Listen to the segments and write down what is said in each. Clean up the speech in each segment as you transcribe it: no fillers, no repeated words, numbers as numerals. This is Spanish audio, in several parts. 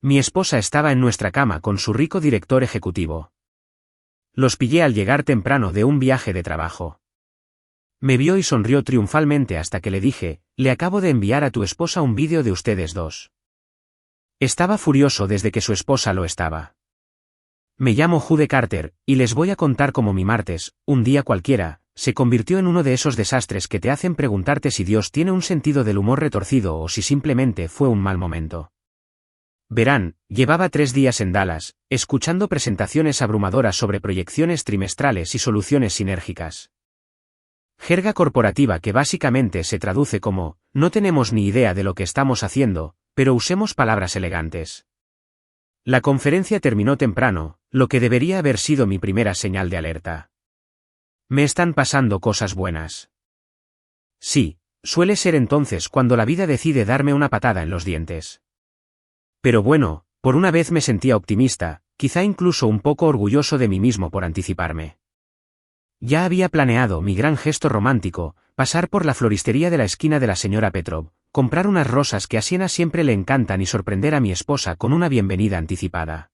Mi esposa estaba en nuestra cama con su rico director ejecutivo. Los pillé al llegar temprano de un viaje de trabajo. Me vio y sonrió triunfalmente hasta que le dije, le acabo de enviar a tu esposa un vídeo de ustedes dos. Estaba furioso desde que su esposa lo estaba. Me llamo Jude Carter, y les voy a contar cómo mi martes, un día cualquiera, se convirtió en uno de esos desastres que te hacen preguntarte si Dios tiene un sentido del humor retorcido o si simplemente fue un mal momento. Verán, llevaba 3 días en Dallas, escuchando presentaciones abrumadoras sobre proyecciones trimestrales y soluciones sinérgicas. Jerga corporativa que básicamente se traduce como, no tenemos ni idea de lo que estamos haciendo, pero usemos palabras elegantes. La conferencia terminó temprano, lo que debería haber sido mi primera señal de alerta. Me están pasando cosas buenas. Sí, suele ser entonces cuando la vida decide darme una patada en los dientes. Pero bueno, por una vez me sentía optimista, quizá incluso un poco orgulloso de mí mismo por anticiparme. Ya había planeado mi gran gesto romántico, pasar por la floristería de la esquina de la señora Petrov, comprar unas rosas que a Siena siempre le encantan y sorprender a mi esposa con una bienvenida anticipada.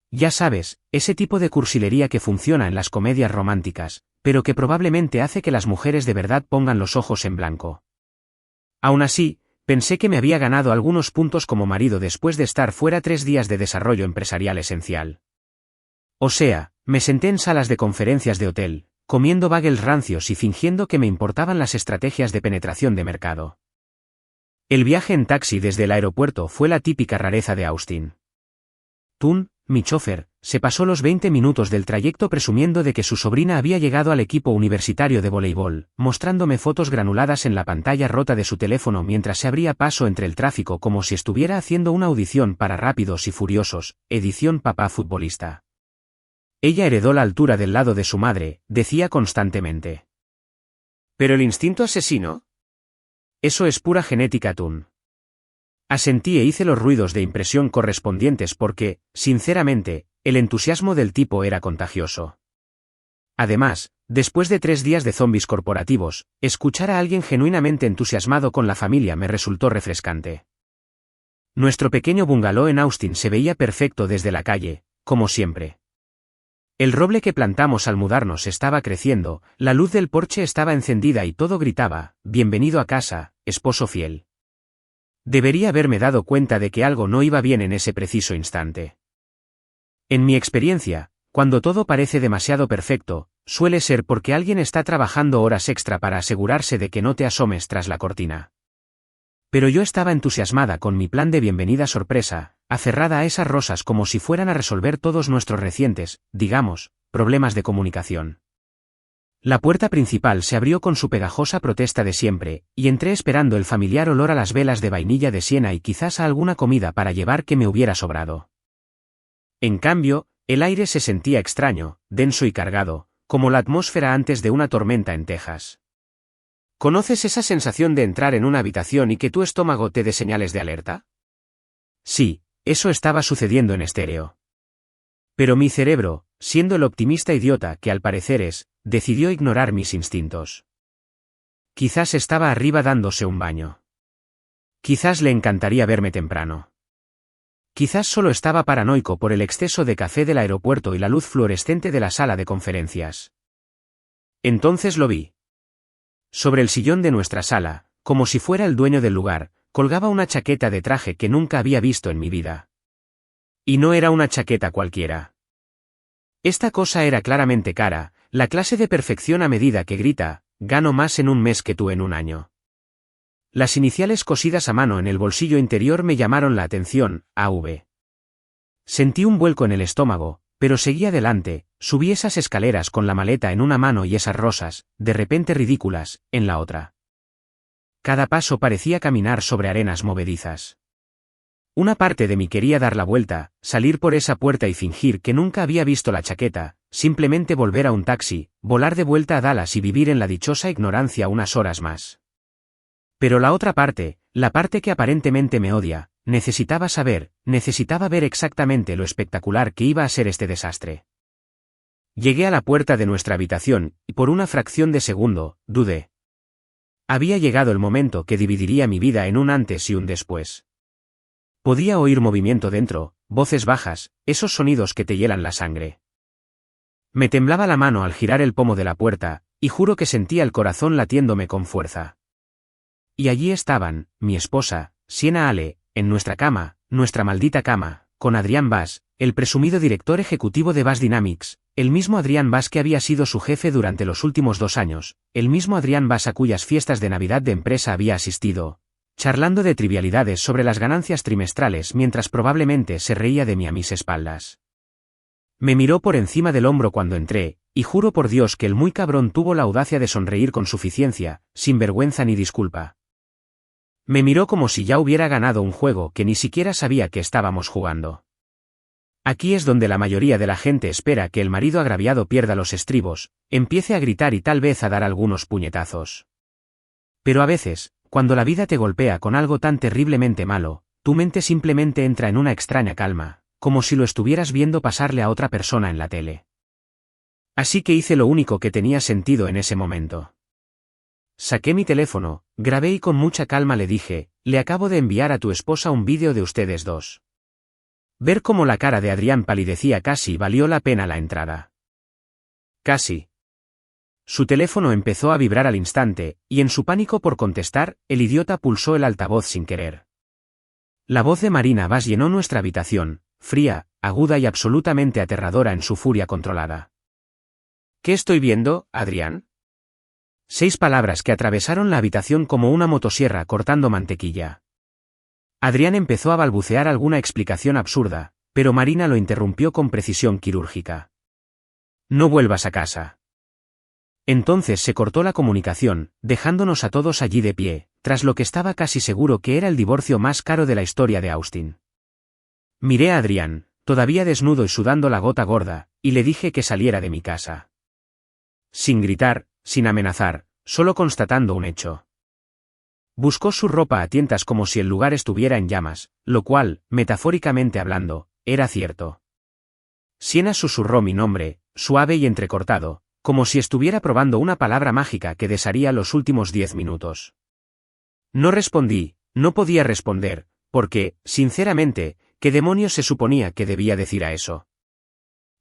Ya sabes, ese tipo de cursilería que funciona en las comedias románticas, pero que probablemente hace que las mujeres de verdad pongan los ojos en blanco. Aún así, pensé que me había ganado algunos puntos como marido después de estar fuera 3 días de desarrollo empresarial esencial. O sea, me senté en salas de conferencias de hotel, comiendo bagels rancios y fingiendo que me importaban las estrategias de penetración de mercado. El viaje en taxi desde el aeropuerto fue la típica rareza de Austin. Tun, mi chofer, se pasó los 20 minutos del trayecto presumiendo de que su sobrina había llegado al equipo universitario de voleibol, mostrándome fotos granuladas en la pantalla rota de su teléfono mientras se abría paso entre el tráfico como si estuviera haciendo una audición para Rápidos y Furiosos, edición papá futbolista. Ella heredó la altura del lado de su madre, decía constantemente. ¿Pero el instinto asesino? Eso es pura genética, Tun. Asentí e hice los ruidos de impresión correspondientes porque, sinceramente, el entusiasmo del tipo era contagioso. Además, después de 3 días de zombies corporativos, escuchar a alguien genuinamente entusiasmado con la familia me resultó refrescante. Nuestro pequeño bungalow en Austin se veía perfecto desde la calle, como siempre. El roble que plantamos al mudarnos estaba creciendo, la luz del porche estaba encendida y todo gritaba, bienvenido a casa, esposo fiel. Debería haberme dado cuenta de que algo no iba bien en ese preciso instante. En mi experiencia, cuando todo parece demasiado perfecto, suele ser porque alguien está trabajando horas extra para asegurarse de que no te asomes tras la cortina. Pero yo estaba entusiasmada con mi plan de bienvenida sorpresa, aferrada a esas rosas como si fueran a resolver todos nuestros recientes, digamos, problemas de comunicación. La puerta principal se abrió con su pegajosa protesta de siempre, y entré esperando el familiar olor a las velas de vainilla de Siena y quizás a alguna comida para llevar que me hubiera sobrado. En cambio, el aire se sentía extraño, denso y cargado, como la atmósfera antes de una tormenta en Texas. ¿Conoces esa sensación de entrar en una habitación y que tu estómago te dé señales de alerta? Sí, eso estaba sucediendo en estéreo. Pero mi cerebro, siendo el optimista idiota que al parecer es, decidió ignorar mis instintos. Quizás estaba arriba dándose un baño. Quizás le encantaría verme temprano. Quizás solo estaba paranoico por el exceso de café del aeropuerto y la luz fluorescente de la sala de conferencias. Entonces lo vi. Sobre el sillón de nuestra sala, como si fuera el dueño del lugar, colgaba una chaqueta de traje que nunca había visto en mi vida. Y no era una chaqueta cualquiera. Esta cosa era claramente cara, la clase de perfección a medida que grita, gano más en un mes que tú en un año. Las iniciales cosidas a mano en el bolsillo interior me llamaron la atención, AV. Sentí un vuelco en el estómago, pero seguí adelante, subí esas escaleras con la maleta en una mano y esas rosas, de repente ridículas, en la otra. Cada paso parecía caminar sobre arenas movedizas. Una parte de mí quería dar la vuelta, salir por esa puerta y fingir que nunca había visto la chaqueta, simplemente volver a un taxi, volar de vuelta a Dallas y vivir en la dichosa ignorancia unas horas más. Pero la otra parte, la parte que aparentemente me odia, necesitaba saber, necesitaba ver exactamente lo espectacular que iba a ser este desastre. Llegué a la puerta de nuestra habitación, y por una fracción de segundo, dudé. Había llegado el momento que dividiría mi vida en un antes y un después. Podía oír movimiento dentro, voces bajas, esos sonidos que te hielan la sangre. Me temblaba la mano al girar el pomo de la puerta, y juro que sentía el corazón latiéndome con fuerza. Y allí estaban, mi esposa, Sienna Ale, en nuestra cama, nuestra maldita cama, con Adrián Bas, el presumido director ejecutivo de Bas Dynamics, el mismo Adrián Bas que había sido su jefe durante los últimos 2 años, el mismo Adrián Bas a cuyas fiestas de Navidad de empresa había asistido, charlando de trivialidades sobre las ganancias trimestrales mientras probablemente se reía de mí a mis espaldas. Me miró por encima del hombro cuando entré, y juro por Dios que el muy cabrón tuvo la audacia de sonreír con suficiencia, sin vergüenza ni disculpa. Me miró como si ya hubiera ganado un juego que ni siquiera sabía que estábamos jugando. Aquí es donde la mayoría de la gente espera que el marido agraviado pierda los estribos, empiece a gritar y tal vez a dar algunos puñetazos. Pero a veces, cuando la vida te golpea con algo tan terriblemente malo, tu mente simplemente entra en una extraña calma, como si lo estuvieras viendo pasarle a otra persona en la tele. Así que hice lo único que tenía sentido en ese momento. Saqué mi teléfono, grabé y con mucha calma le dije, le acabo de enviar a tu esposa un vídeo de ustedes dos. Ver cómo la cara de Adrián palidecía casi valió la pena la entrada. Casi. Su teléfono empezó a vibrar al instante, y en su pánico por contestar, el idiota pulsó el altavoz sin querer. La voz de Marina Bas llenó nuestra habitación, fría, aguda y absolutamente aterradora en su furia controlada. ¿Qué estoy viendo, Adrián? 6 palabras que atravesaron la habitación como una motosierra cortando mantequilla. Adrián empezó a balbucear alguna explicación absurda, pero Marina lo interrumpió con precisión quirúrgica. No vuelvas a casa. Entonces se cortó la comunicación, dejándonos a todos allí de pie, tras lo que estaba casi seguro que era el divorcio más caro de la historia de Austin. Miré a Adrián, todavía desnudo y sudando la gota gorda, y le dije que saliera de mi casa. Sin gritar, sin amenazar, solo constatando un hecho. Buscó su ropa a tientas como si el lugar estuviera en llamas, lo cual, metafóricamente hablando, era cierto. Sienna susurró mi nombre, suave y entrecortado, como si estuviera probando una palabra mágica que desharía los últimos 10 minutos. No respondí, no podía responder, porque, sinceramente, ¿qué demonios se suponía que debía decir a eso?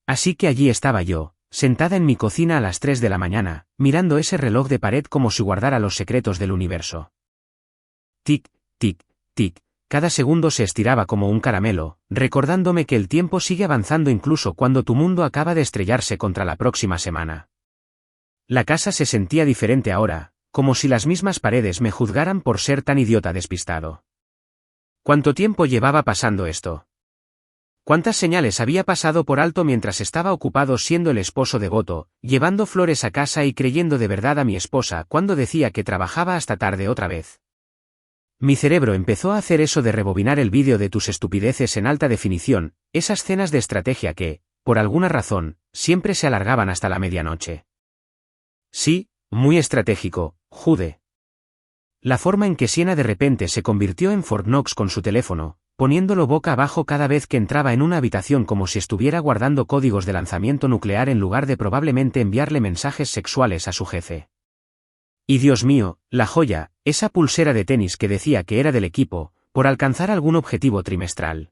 Así que allí estaba yo, sentada en mi cocina a las 3 de la mañana, mirando ese reloj de pared como si guardara los secretos del universo. Tic, tic, tic, cada segundo se estiraba como un caramelo, recordándome que el tiempo sigue avanzando incluso cuando tu mundo acaba de estrellarse contra la próxima semana. La casa se sentía diferente ahora, como si las mismas paredes me juzgaran por ser tan idiota despistado. ¿Cuánto tiempo llevaba pasando esto? ¿Cuántas señales había pasado por alto mientras estaba ocupado siendo el esposo devoto, llevando flores a casa y creyendo de verdad a mi esposa cuando decía que trabajaba hasta tarde otra vez? Mi cerebro empezó a hacer eso de rebobinar el vídeo de tus estupideces en alta definición, esas cenas de estrategia que, por alguna razón, siempre se alargaban hasta la medianoche. Sí, muy estratégico, Jude. La forma en que Sienna de repente se convirtió en Fort Knox con su teléfono, poniéndolo boca abajo cada vez que entraba en una habitación como si estuviera guardando códigos de lanzamiento nuclear en lugar de probablemente enviarle mensajes sexuales a su jefe. Y Dios mío, la joya, esa pulsera de tenis que decía que era del equipo, por alcanzar algún objetivo trimestral.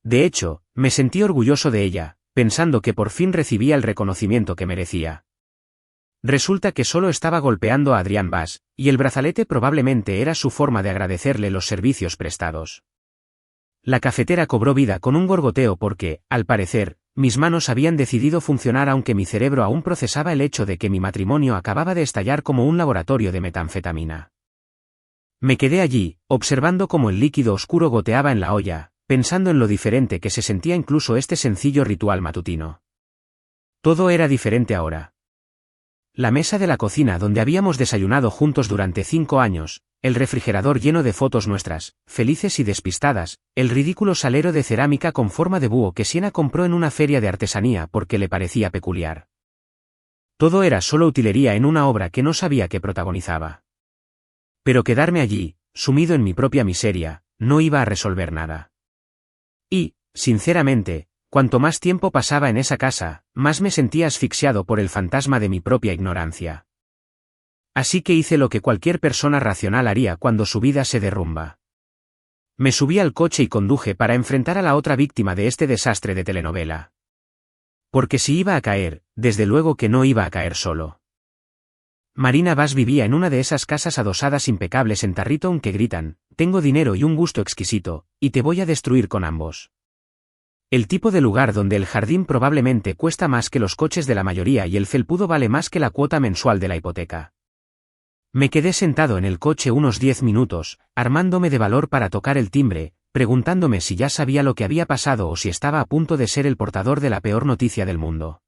De hecho, me sentí orgulloso de ella, pensando que por fin recibía el reconocimiento que merecía. Resulta que solo estaba golpeando a Adrián Bas, y el brazalete probablemente era su forma de agradecerle los servicios prestados. La cafetera cobró vida con un gorgoteo porque, al parecer, mis manos habían decidido funcionar aunque mi cerebro aún procesaba el hecho de que mi matrimonio acababa de estallar como un laboratorio de metanfetamina. Me quedé allí, observando cómo el líquido oscuro goteaba en la olla, pensando en lo diferente que se sentía incluso este sencillo ritual matutino. Todo era diferente ahora. La mesa de la cocina donde habíamos desayunado juntos durante 5 años, el refrigerador lleno de fotos nuestras, felices y despistadas, el ridículo salero de cerámica con forma de búho que Sienna compró en una feria de artesanía porque le parecía peculiar. Todo era solo utilería en una obra que no sabía que protagonizaba. Pero quedarme allí, sumido en mi propia miseria, no iba a resolver nada. Y, sinceramente, cuanto más tiempo pasaba en esa casa, más me sentía asfixiado por el fantasma de mi propia ignorancia. Así que hice lo que cualquier persona racional haría cuando su vida se derrumba. Me subí al coche y conduje para enfrentar a la otra víctima de este desastre de telenovela. Porque si iba a caer, desde luego que no iba a caer solo. Marina Bass vivía en una de esas casas adosadas impecables en Tarrytown que gritan, tengo dinero y un gusto exquisito, y te voy a destruir con ambos. El tipo de lugar donde el jardín probablemente cuesta más que los coches de la mayoría y el felpudo vale más que la cuota mensual de la hipoteca. Me quedé sentado en el coche unos 10 minutos, armándome de valor para tocar el timbre, preguntándome si ya sabía lo que había pasado o si estaba a punto de ser el portador de la peor noticia del mundo.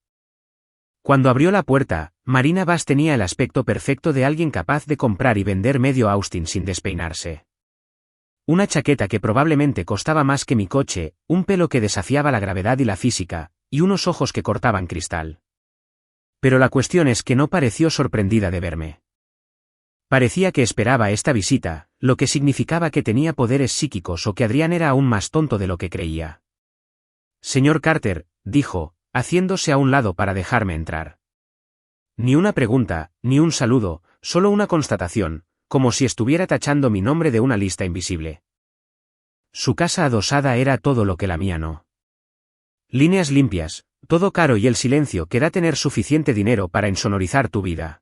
Cuando abrió la puerta, Marina Bass tenía el aspecto perfecto de alguien capaz de comprar y vender medio Austin sin despeinarse. Una chaqueta que probablemente costaba más que mi coche, un pelo que desafiaba la gravedad y la física, y unos ojos que cortaban cristal. Pero la cuestión es que no pareció sorprendida de verme. Parecía que esperaba esta visita, lo que significaba que tenía poderes psíquicos o que Adrián era aún más tonto de lo que creía. Señor Carter, dijo, haciéndose a un lado para dejarme entrar. Ni una pregunta, ni un saludo, solo una constatación, como si estuviera tachando mi nombre de una lista invisible. Su casa adosada era todo lo que la mía no. Líneas limpias, todo caro y el silencio que da tener suficiente dinero para insonorizar tu vida.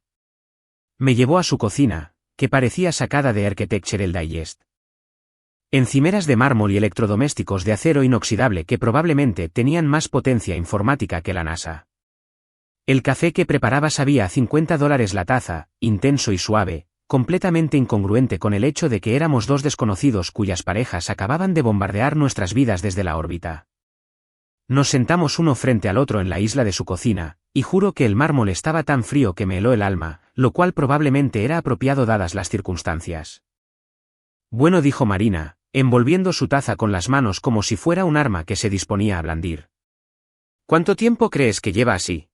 Me llevó a su cocina, que parecía sacada de Architectural Digest. Encimeras de mármol y electrodomésticos de acero inoxidable que probablemente tenían más potencia informática que la NASA. El café que preparaba sabía a $50 la taza, intenso y suave, completamente incongruente con el hecho de que éramos dos desconocidos cuyas parejas acababan de bombardear nuestras vidas desde la órbita. Nos sentamos uno frente al otro en la isla de su cocina, y juro que el mármol estaba tan frío que me heló el alma, lo cual probablemente era apropiado dadas las circunstancias. Bueno, dijo Marina, envolviendo su taza con las manos como si fuera un arma que se disponía a blandir. ¿Cuánto tiempo crees que lleva así?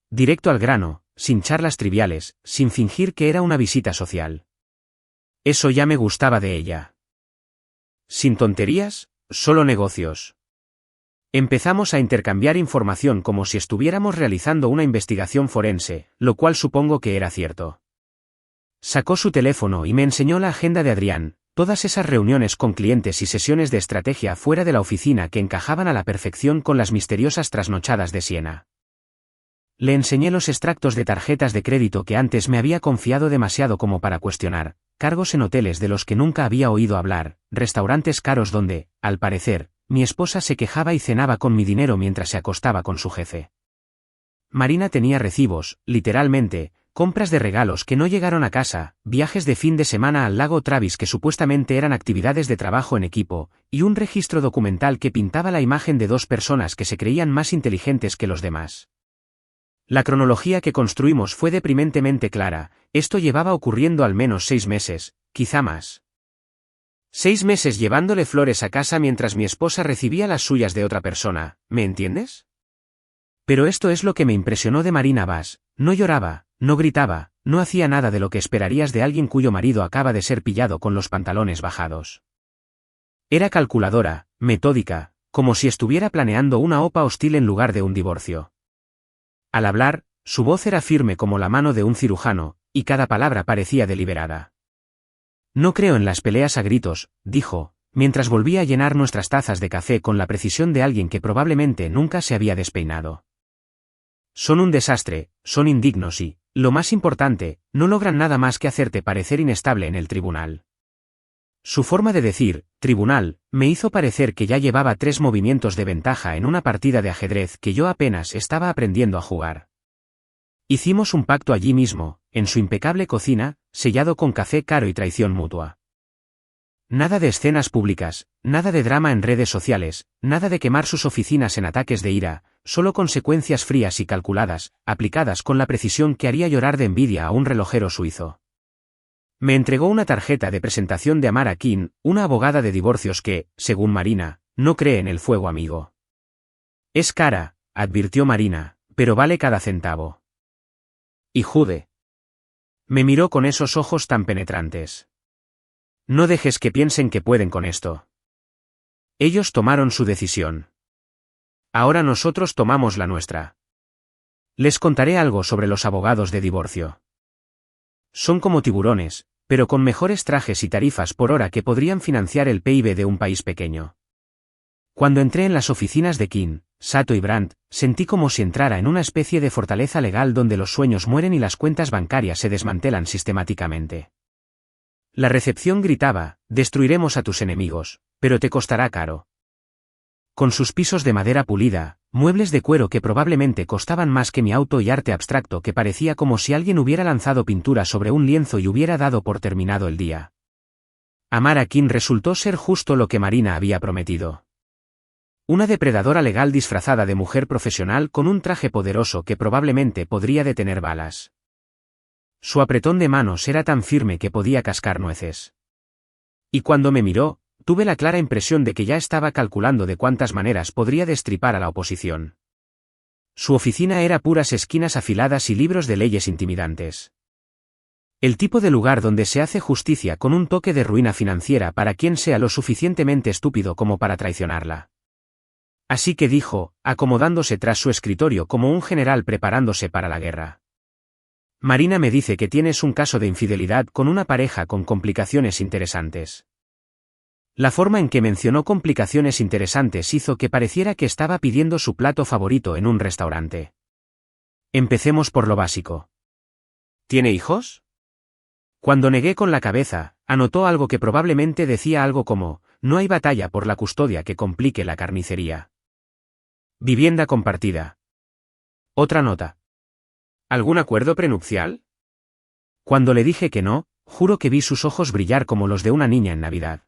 Directo al grano, sin charlas triviales, sin fingir que era una visita social. Eso ya me gustaba de ella. Sin tonterías, solo negocios. Empezamos a intercambiar información como si estuviéramos realizando una investigación forense, lo cual supongo que era cierto. Sacó su teléfono y me enseñó la agenda de Adrián, todas esas reuniones con clientes y sesiones de estrategia fuera de la oficina que encajaban a la perfección con las misteriosas trasnochadas de Siena. Le enseñé los extractos de tarjetas de crédito que antes me había confiado demasiado como para cuestionar, cargos en hoteles de los que nunca había oído hablar, restaurantes caros donde, al parecer, mi esposa se quejaba y cenaba con mi dinero mientras se acostaba con su jefe. Marina tenía recibos, literalmente, compras de regalos que no llegaron a casa, viajes de fin de semana al lago Travis que supuestamente eran actividades de trabajo en equipo, y un registro documental que pintaba la imagen de dos personas que se creían más inteligentes que los demás. La cronología que construimos fue deprimentemente clara, esto llevaba ocurriendo al menos 6 meses, quizá más. 6 meses llevándole flores a casa mientras mi esposa recibía las suyas de otra persona, ¿me entiendes? Pero esto es lo que me impresionó de Marina Bass, no lloraba, no gritaba, no hacía nada de lo que esperarías de alguien cuyo marido acaba de ser pillado con los pantalones bajados. Era calculadora, metódica, como si estuviera planeando una OPA hostil en lugar de un divorcio. Al hablar, su voz era firme como la mano de un cirujano, y cada palabra parecía deliberada. No creo en las peleas a gritos, dijo, mientras volvía a llenar nuestras tazas de café con la precisión de alguien que probablemente nunca se había despeinado. Son un desastre, son indignos y, lo más importante, no logran nada más que hacerte parecer inestable en el tribunal. Su forma de decir, tribunal, me hizo parecer que ya llevaba 3 movimientos de ventaja en una partida de ajedrez que yo apenas estaba aprendiendo a jugar. Hicimos un pacto allí mismo, en su impecable cocina, sellado con café caro y traición mutua. Nada de escenas públicas, nada de drama en redes sociales, nada de quemar sus oficinas en ataques de ira, solo consecuencias frías y calculadas, aplicadas con la precisión que haría llorar de envidia a un relojero suizo. Me entregó una tarjeta de presentación de Amara King, una abogada de divorcios que, según Marina, no cree en el fuego amigo. Es cara, advirtió Marina, pero vale cada centavo. Y Jude. Me miró con esos ojos tan penetrantes. No dejes que piensen que pueden con esto. Ellos tomaron su decisión. Ahora nosotros tomamos la nuestra. Les contaré algo sobre los abogados de divorcio. Son como tiburones, pero con mejores trajes y tarifas por hora que podrían financiar el PIB de un país pequeño. Cuando entré en las oficinas de King, Sato y Brandt, sentí como si entrara en una especie de fortaleza legal donde los sueños mueren y las cuentas bancarias se desmantelan sistemáticamente. La recepción gritaba: destruiremos a tus enemigos, pero te costará caro. Con sus pisos de madera pulida, muebles de cuero que probablemente costaban más que mi auto y arte abstracto que parecía como si alguien hubiera lanzado pintura sobre un lienzo y hubiera dado por terminado el día. Amar a King resultó ser justo lo que Marina había prometido. Una depredadora legal disfrazada de mujer profesional con un traje poderoso que probablemente podría detener balas. Su apretón de manos era tan firme que podía cascar nueces. Y cuando me miró, tuve la clara impresión de que ya estaba calculando de cuántas maneras podría destripar a la oposición. Su oficina era puras esquinas afiladas y libros de leyes intimidantes. El tipo de lugar donde se hace justicia con un toque de ruina financiera para quien sea lo suficientemente estúpido como para traicionarla. Así que dijo, acomodándose tras su escritorio como un general preparándose para la guerra. Marina me dice que tienes un caso de infidelidad con una pareja con complicaciones interesantes. La forma en que mencionó complicaciones interesantes hizo que pareciera que estaba pidiendo su plato favorito en un restaurante. Empecemos por lo básico. ¿Tiene hijos? Cuando negué con la cabeza, anotó algo que probablemente decía algo como: no hay batalla por la custodia que complique la carnicería. Vivienda compartida. Otra nota. ¿Algún acuerdo prenupcial? Cuando le dije que no, juro que vi sus ojos brillar como los de una niña en Navidad.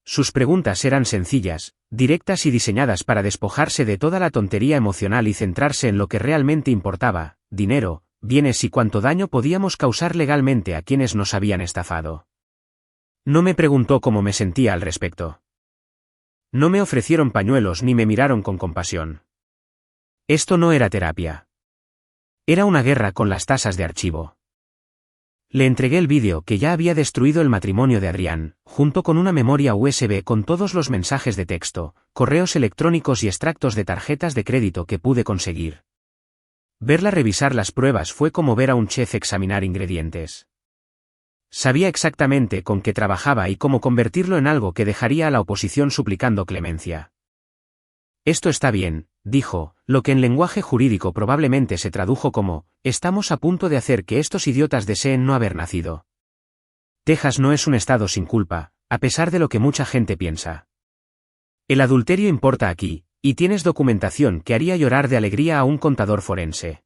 Sus preguntas eran sencillas, directas y diseñadas para despojarse de toda la tontería emocional y centrarse en lo que realmente importaba: dinero, bienes y cuánto daño podíamos causar legalmente a quienes nos habían estafado. No me preguntó cómo me sentía al respecto. No me ofrecieron pañuelos ni me miraron con compasión. Esto no era terapia. Era una guerra con las tasas de archivo. Le entregué el vídeo que ya había destruido el matrimonio de Adrián, junto con una memoria USB con todos los mensajes de texto, correos electrónicos y extractos de tarjetas de crédito que pude conseguir. Verla revisar las pruebas fue como ver a un chef examinar ingredientes. Sabía exactamente con qué trabajaba y cómo convertirlo en algo que dejaría a la oposición suplicando clemencia. Esto está bien, dijo, lo que en lenguaje jurídico probablemente se tradujo como: estamos a punto de hacer que estos idiotas deseen no haber nacido. Texas no es un estado sin culpa, a pesar de lo que mucha gente piensa. El adulterio importa aquí, y tienes documentación que haría llorar de alegría a un contador forense.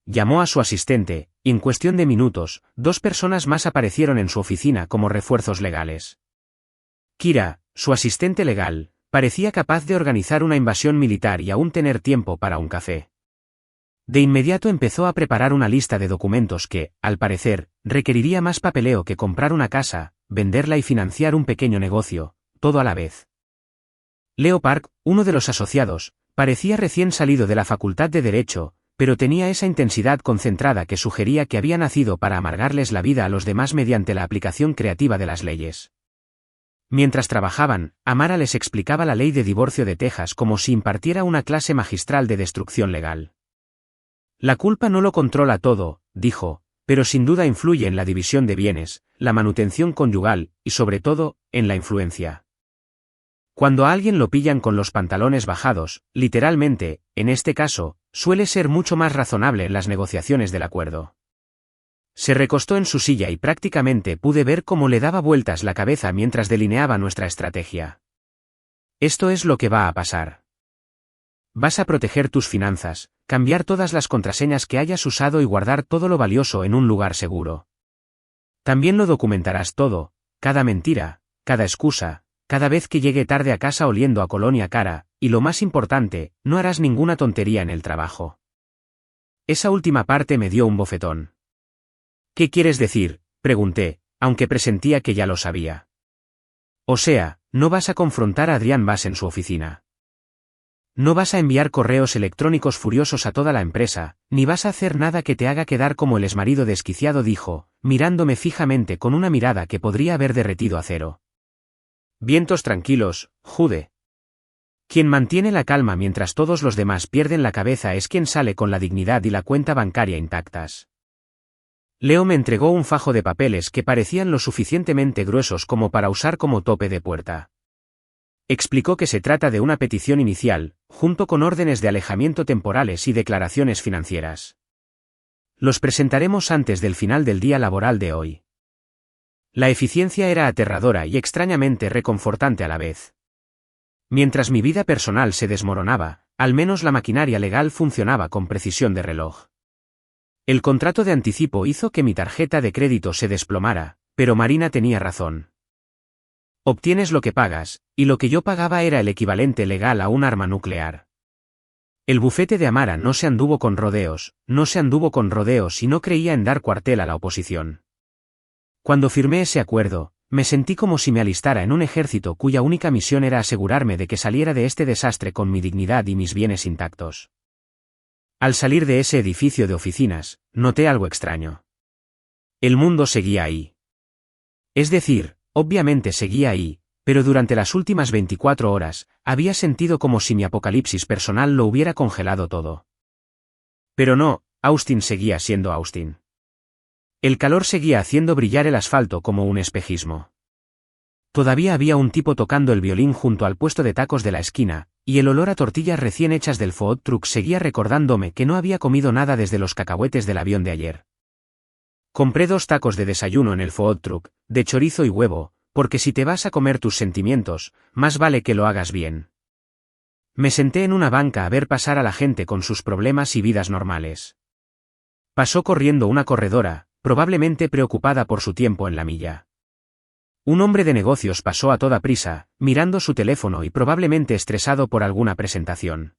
Llamó a su asistente, y en cuestión de minutos, 2 personas más aparecieron en su oficina como refuerzos legales. Kira, su asistente legal, parecía capaz de organizar una invasión militar y aún tener tiempo para un café. De inmediato empezó a preparar una lista de documentos que, al parecer, requeriría más papeleo que comprar una casa, venderla y financiar un pequeño negocio, todo a la vez. Leo Park, uno de los asociados, parecía recién salido de la Facultad de Derecho, pero tenía esa intensidad concentrada que sugería que había nacido para amargarles la vida a los demás mediante la aplicación creativa de las leyes. Mientras trabajaban, Amara les explicaba la ley de divorcio de Texas como si impartiera una clase magistral de destrucción legal. La culpa no lo controla todo, dijo, pero sin duda influye en la división de bienes, la manutención conyugal, y sobre todo, en la influencia. Cuando a alguien lo pillan con los pantalones bajados, literalmente, en este caso, suele ser mucho más razonable en las negociaciones del acuerdo. Se recostó en su silla y prácticamente pude ver cómo le daba vueltas la cabeza mientras delineaba nuestra estrategia. Esto es lo que va a pasar. Vas a proteger tus finanzas, cambiar todas las contraseñas que hayas usado y guardar todo lo valioso en un lugar seguro. También lo documentarás todo, cada mentira, cada excusa, cada vez que llegue tarde a casa oliendo a colonia cara, y lo más importante, no harás ninguna tontería en el trabajo. Esa última parte me dio un bofetón. ¿Qué quieres decir?, pregunté, aunque presentía que ya lo sabía. O sea, no vas a confrontar a Adrián Bass en su oficina. No vas a enviar correos electrónicos furiosos a toda la empresa, ni vas a hacer nada que te haga quedar como el exmarido desquiciado, dijo, mirándome fijamente con una mirada que podría haber derretido acero. Vientos tranquilos, Jude. Quien mantiene la calma mientras todos los demás pierden la cabeza es quien sale con la dignidad y la cuenta bancaria intactas. Leo me entregó un fajo de papeles que parecían lo suficientemente gruesos como para usar como tope de puerta. Explicó que se trata de una petición inicial, junto con órdenes de alejamiento temporales y declaraciones financieras. Los presentaremos antes del final del día laboral de hoy. La eficiencia era aterradora y extrañamente reconfortante a la vez. Mientras mi vida personal se desmoronaba, al menos la maquinaria legal funcionaba con precisión de reloj. El contrato de anticipo hizo que mi tarjeta de crédito se desplomara, pero Marina tenía razón. Obtienes lo que pagas, y lo que yo pagaba era el equivalente legal a un arma nuclear. El bufete de Amara no se anduvo con rodeos y no creía en dar cuartel a la oposición. Cuando firmé ese acuerdo, me sentí como si me alistara en un ejército cuya única misión era asegurarme de que saliera de este desastre con mi dignidad y mis bienes intactos. Al salir de ese edificio de oficinas, noté algo extraño. El mundo seguía ahí. Es decir, obviamente seguía ahí, pero durante las últimas 24 horas, había sentido como si mi apocalipsis personal lo hubiera congelado todo. Pero no, Austin seguía siendo Austin. El calor seguía haciendo brillar el asfalto como un espejismo. Todavía había un tipo tocando el violín junto al puesto de tacos de la esquina, y el olor a tortillas recién hechas del food truck seguía recordándome que no había comido nada desde los cacahuetes del avión de ayer. Compré 2 tacos de desayuno en el food truck, de chorizo y huevo, porque si te vas a comer tus sentimientos, más vale que lo hagas bien. Me senté en una banca a ver pasar a la gente con sus problemas y vidas normales. Pasó corriendo una corredora, probablemente preocupada por su tiempo en la milla. Un hombre de negocios pasó a toda prisa, mirando su teléfono y probablemente estresado por alguna presentación.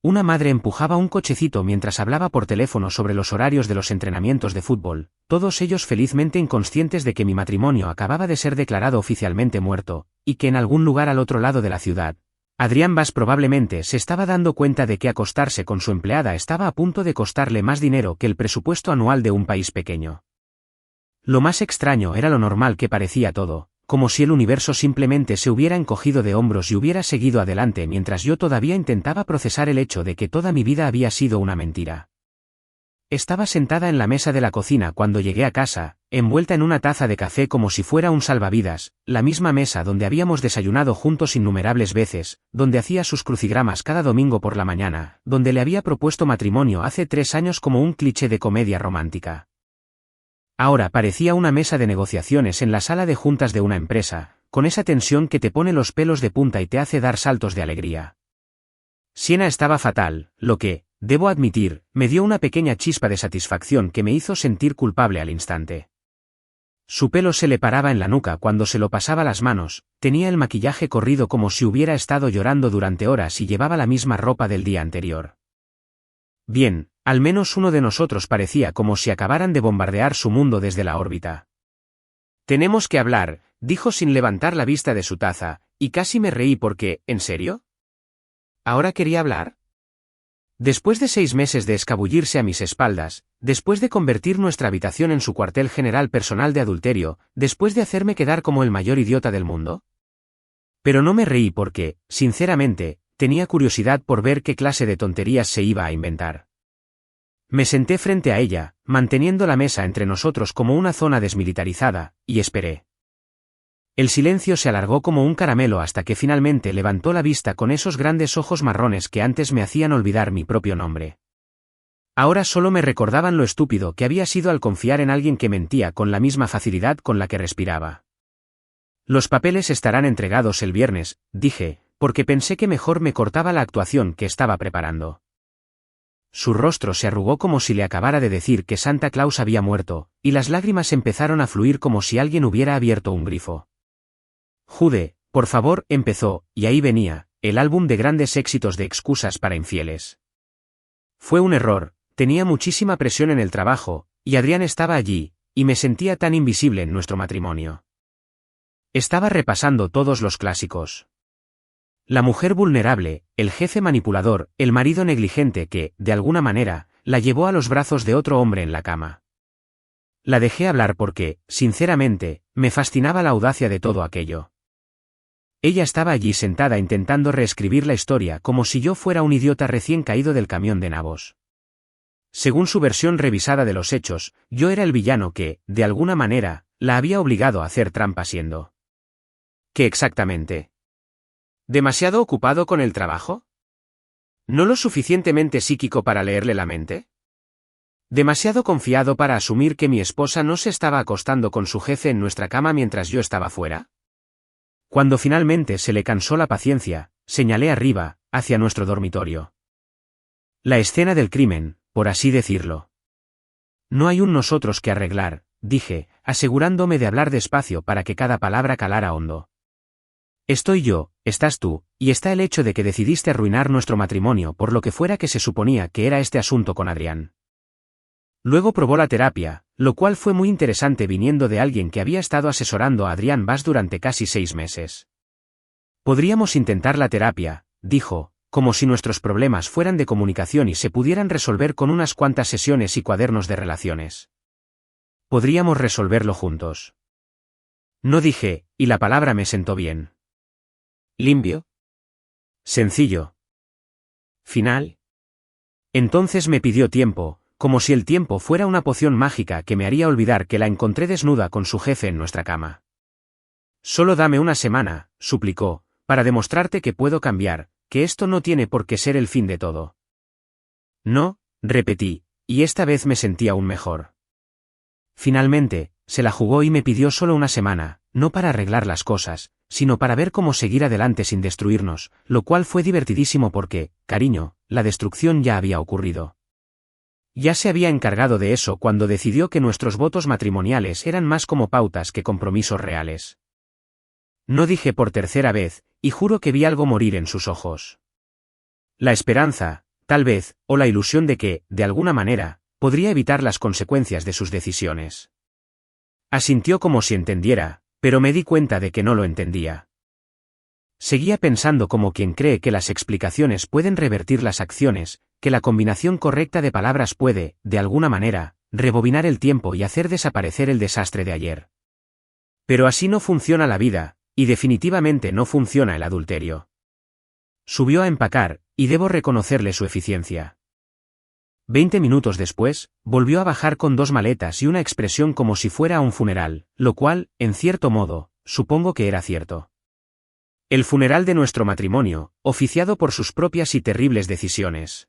Una madre empujaba un cochecito mientras hablaba por teléfono sobre los horarios de los entrenamientos de fútbol, todos ellos felizmente inconscientes de que mi matrimonio acababa de ser declarado oficialmente muerto, y que en algún lugar al otro lado de la ciudad, Adrián Bas probablemente se estaba dando cuenta de que acostarse con su empleada estaba a punto de costarle más dinero que el presupuesto anual de un país pequeño. Lo más extraño era lo normal que parecía todo, como si el universo simplemente se hubiera encogido de hombros y hubiera seguido adelante mientras yo todavía intentaba procesar el hecho de que toda mi vida había sido una mentira. Estaba sentada en la mesa de la cocina cuando llegué a casa, envuelta en una taza de café como si fuera un salvavidas, la misma mesa donde habíamos desayunado juntos innumerables veces, donde hacía sus crucigramas cada domingo por la mañana, donde le había propuesto matrimonio hace 3 años como un cliché de comedia romántica. Ahora parecía una mesa de negociaciones en la sala de juntas de una empresa, con esa tensión que te pone los pelos de punta y te hace dar saltos de alegría. Siena estaba fatal, lo que, debo admitir, me dio una pequeña chispa de satisfacción que me hizo sentir culpable al instante. Su pelo se le paraba en la nuca cuando se lo pasaba las manos, tenía el maquillaje corrido como si hubiera estado llorando durante horas y llevaba la misma ropa del día anterior. Bien, al menos uno de nosotros parecía como si acabaran de bombardear su mundo desde la órbita. Tenemos que hablar, dijo sin levantar la vista de su taza, y casi me reí porque, ¿en serio? ¿Ahora quería hablar? Después de 6 meses de escabullirse a mis espaldas, después de convertir nuestra habitación en su cuartel general personal de adulterio, después de hacerme quedar como el mayor idiota del mundo. Pero no me reí porque, sinceramente, tenía curiosidad por ver qué clase de tonterías se iba a inventar. Me senté frente a ella, manteniendo la mesa entre nosotros como una zona desmilitarizada, y esperé. El silencio se alargó como un caramelo hasta que finalmente levantó la vista con esos grandes ojos marrones que antes me hacían olvidar mi propio nombre. Ahora solo me recordaban lo estúpido que había sido al confiar en alguien que mentía con la misma facilidad con la que respiraba. Los papeles estarán entregados el viernes, dije, porque pensé que mejor me cortaba la actuación que estaba preparando. Su rostro se arrugó como si le acabara de decir que Santa Claus había muerto, y las lágrimas empezaron a fluir como si alguien hubiera abierto un grifo. Jude, por favor, empezó, y ahí venía, el álbum de grandes éxitos de excusas para infieles. Fue un error, tenía muchísima presión en el trabajo, y Adrián estaba allí, y me sentía tan invisible en nuestro matrimonio. Estaba repasando todos los clásicos. La mujer vulnerable, el jefe manipulador, el marido negligente que, de alguna manera, la llevó a los brazos de otro hombre en la cama. La dejé hablar porque, sinceramente, me fascinaba la audacia de todo aquello. Ella estaba allí sentada intentando reescribir la historia como si yo fuera un idiota recién caído del camión de nabos. Según su versión revisada de los hechos, yo era el villano que, de alguna manera, la había obligado a hacer trampa siendo. ¿Qué exactamente? ¿Demasiado ocupado con el trabajo? ¿No lo suficientemente psíquico para leerle la mente? ¿Demasiado confiado para asumir que mi esposa no se estaba acostando con su jefe en nuestra cama mientras yo estaba fuera? Cuando finalmente se le cansó la paciencia, señalé arriba, hacia nuestro dormitorio. La escena del crimen, por así decirlo. No hay un nosotros que arreglar, dije, asegurándome de hablar despacio para que cada palabra calara hondo. Estoy yo, estás tú, y está el hecho de que decidiste arruinar nuestro matrimonio por lo que fuera que se suponía que era este asunto con Adrián. Luego probó la terapia, lo cual fue muy interesante viniendo de alguien que había estado asesorando a Adrián Bass durante casi 6 meses. Podríamos intentar la terapia, dijo, como si nuestros problemas fueran de comunicación y se pudieran resolver con unas cuantas sesiones y cuadernos de relaciones. Podríamos resolverlo juntos. No dije, y la palabra me sentó bien. ¿Limpio? Sencillo. ¿Final? Entonces me pidió tiempo, como si el tiempo fuera una poción mágica que me haría olvidar que la encontré desnuda con su jefe en nuestra cama. Solo dame una semana, suplicó, para demostrarte que puedo cambiar, que esto no tiene por qué ser el fin de todo. No, repetí, y esta vez me sentí aún mejor. Finalmente, se la jugó y me pidió solo una semana, no para arreglar las cosas, sino para ver cómo seguir adelante sin destruirnos, lo cual fue divertidísimo porque, cariño, la destrucción ya había ocurrido. Ya se había encargado de eso cuando decidió que nuestros votos matrimoniales eran más como pautas que compromisos reales. No dije por tercera vez, y juro que vi algo morir en sus ojos. La esperanza, tal vez, o la ilusión de que, de alguna manera, podría evitar las consecuencias de sus decisiones. Asintió como si entendiera, pero me di cuenta de que no lo entendía. Seguía pensando como quien cree que las explicaciones pueden revertir las acciones, que la combinación correcta de palabras puede, de alguna manera, rebobinar el tiempo y hacer desaparecer el desastre de ayer. Pero así no funciona la vida, y definitivamente no funciona el adulterio. Subió a empacar, y debo reconocerle su eficiencia. 20 minutos después, volvió a bajar con 2 maletas y una expresión como si fuera a un funeral, lo cual, en cierto modo, supongo que era cierto. El funeral de nuestro matrimonio, oficiado por sus propias y terribles decisiones.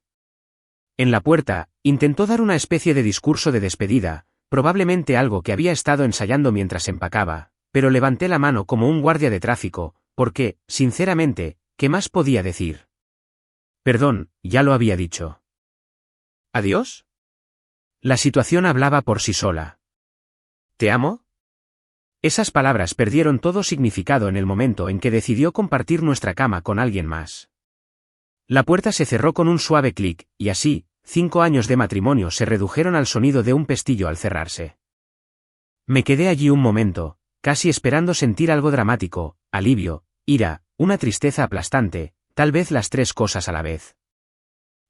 En la puerta, intentó dar una especie de discurso de despedida, probablemente algo que había estado ensayando mientras empacaba, pero levanté la mano como un guardia de tráfico, porque, sinceramente, ¿qué más podía decir? Perdón, ya lo había dicho. ¿Adiós? La situación hablaba por sí sola. ¿Te amo? Esas palabras perdieron todo significado en el momento en que decidió compartir nuestra cama con alguien más. La puerta se cerró con un suave clic, y así, 5 años de matrimonio se redujeron al sonido de un pestillo al cerrarse. Me quedé allí un momento, casi esperando sentir algo dramático, alivio, ira, una tristeza aplastante, tal vez las 3 cosas a la vez.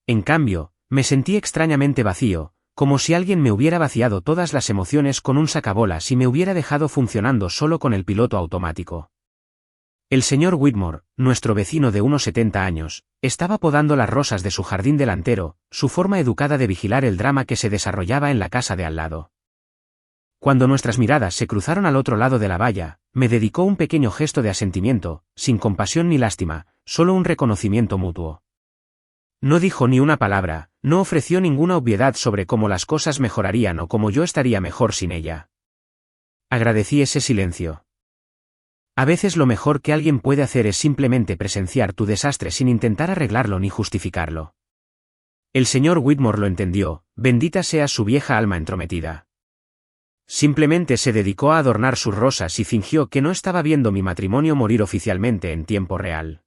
En cambio, me sentí extrañamente vacío, como si alguien me hubiera vaciado todas las emociones con un sacabolas y me hubiera dejado funcionando solo con el piloto automático. El señor Whitmore, nuestro vecino de unos 70 años, estaba podando las rosas de su jardín delantero, su forma educada de vigilar el drama que se desarrollaba en la casa de al lado. Cuando nuestras miradas se cruzaron al otro lado de la valla, me dedicó un pequeño gesto de asentimiento, sin compasión ni lástima, solo un reconocimiento mutuo. No dijo ni una palabra, no ofreció ninguna obviedad sobre cómo las cosas mejorarían o cómo yo estaría mejor sin ella. Agradecí ese silencio. A veces lo mejor que alguien puede hacer es simplemente presenciar tu desastre sin intentar arreglarlo ni justificarlo. El señor Whitmore lo entendió, bendita sea su vieja alma entrometida. Simplemente se dedicó a adornar sus rosas y fingió que no estaba viendo mi matrimonio morir oficialmente en tiempo real.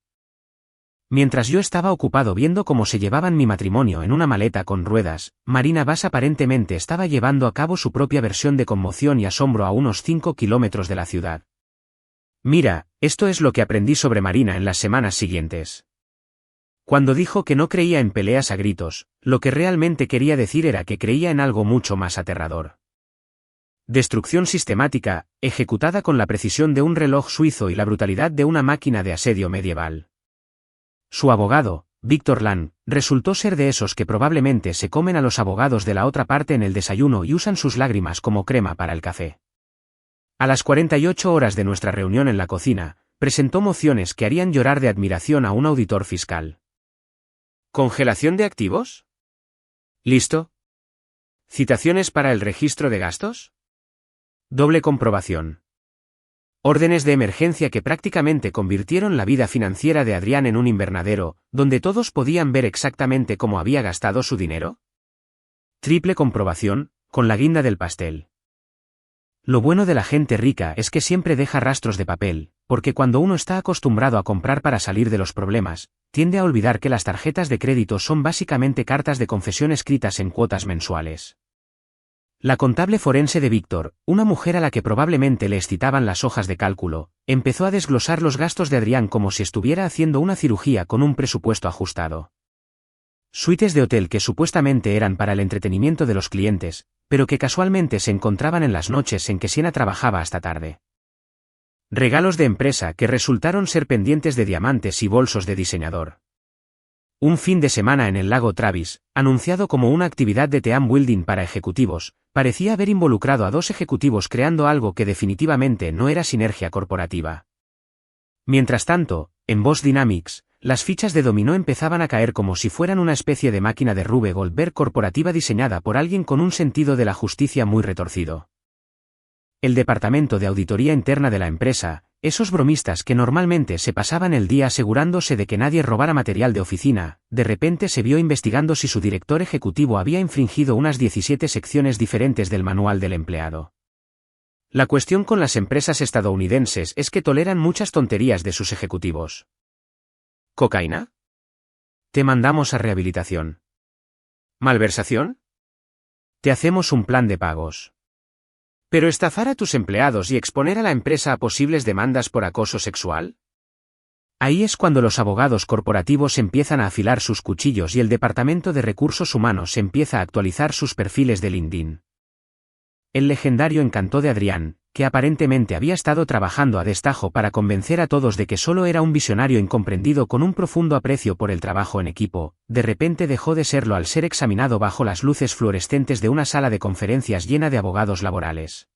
Mientras yo estaba ocupado viendo cómo se llevaban mi matrimonio en una maleta con ruedas, Marina Bass aparentemente estaba llevando a cabo su propia versión de conmoción y asombro a unos 5 kilómetros de la ciudad. Mira, esto es lo que aprendí sobre Marina en las semanas siguientes. Cuando dijo que no creía en peleas a gritos, lo que realmente quería decir era que creía en algo mucho más aterrador. Destrucción sistemática, ejecutada con la precisión de un reloj suizo y la brutalidad de una máquina de asedio medieval. Su abogado, Victor Land, Resultó ser de esos que probablemente se comen a los abogados de la otra parte en el desayuno y usan sus lágrimas como crema para el café. A las 48 horas de nuestra reunión en la cocina, presentó mociones que harían llorar de admiración a un auditor fiscal. ¿Congelación de activos? ¿Listo? ¿Citaciones para el registro de gastos? Doble comprobación. Órdenes de emergencia que prácticamente convirtieron la vida financiera de Adrián en un invernadero, donde todos podían ver exactamente cómo había gastado su dinero. Triple comprobación, con la guinda del pastel. Lo bueno de la gente rica es que siempre deja rastros de papel, porque cuando uno está acostumbrado a comprar para salir de los problemas, tiende a olvidar que las tarjetas de crédito son básicamente cartas de confesión escritas en cuotas mensuales. La contable forense de Víctor, una mujer a la que probablemente le excitaban las hojas de cálculo, empezó a desglosar los gastos de Adrián como si estuviera haciendo una cirugía con un presupuesto ajustado. Suites de hotel que supuestamente eran para el entretenimiento de los clientes, pero que casualmente se encontraban en las noches en que Siena trabajaba hasta tarde. Regalos de empresa que resultaron ser pendientes de diamantes y bolsos de diseñador. Un fin de semana en el lago Travis, anunciado como una actividad de team building para ejecutivos, parecía haber involucrado a 2 ejecutivos creando algo que definitivamente no era sinergia corporativa. Mientras tanto, en Boss Dynamics, las fichas de dominó empezaban a caer como si fueran una especie de máquina de Rube Goldberg corporativa diseñada por alguien con un sentido de la justicia muy retorcido. El departamento de auditoría interna de la empresa, esos bromistas que normalmente se pasaban el día asegurándose de que nadie robara material de oficina, de repente se vio investigando si su director ejecutivo había infringido unas 17 secciones diferentes del manual del empleado. La cuestión con las empresas estadounidenses es que toleran muchas tonterías de sus ejecutivos. ¿Cocaína? Te mandamos a rehabilitación. ¿Malversación? Te hacemos un plan de pagos. ¿Pero estafar a tus empleados y exponer a la empresa a posibles demandas por acoso sexual? Ahí es cuando los abogados corporativos empiezan a afilar sus cuchillos y el Departamento de Recursos Humanos empieza a actualizar sus perfiles de LinkedIn. El legendario encanto de Adrián, que aparentemente había estado trabajando a destajo para convencer a todos de que solo era un visionario incomprendido con un profundo aprecio por el trabajo en equipo, de repente dejó de serlo al ser examinado bajo las luces fluorescentes de una sala de conferencias llena de abogados laborales.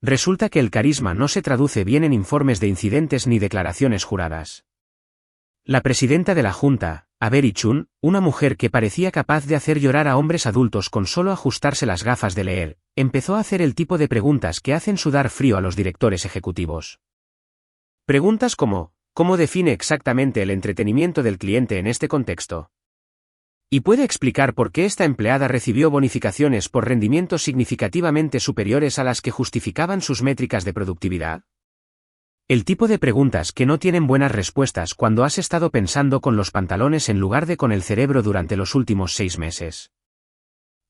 Resulta que el carisma no se traduce bien en informes de incidentes ni declaraciones juradas. La presidenta de la Junta, Avery Chun, una mujer que parecía capaz de hacer llorar a hombres adultos con solo ajustarse las gafas de leer, empezó a hacer el tipo de preguntas que hacen sudar frío a los directores ejecutivos. Preguntas como, ¿cómo define exactamente el entretenimiento del cliente en este contexto? ¿Y puede explicar por qué esta empleada recibió bonificaciones por rendimientos significativamente superiores a las que justificaban sus métricas de productividad? El tipo de preguntas que no tienen buenas respuestas cuando has estado pensando con los pantalones en lugar de con el cerebro durante los últimos 6 meses.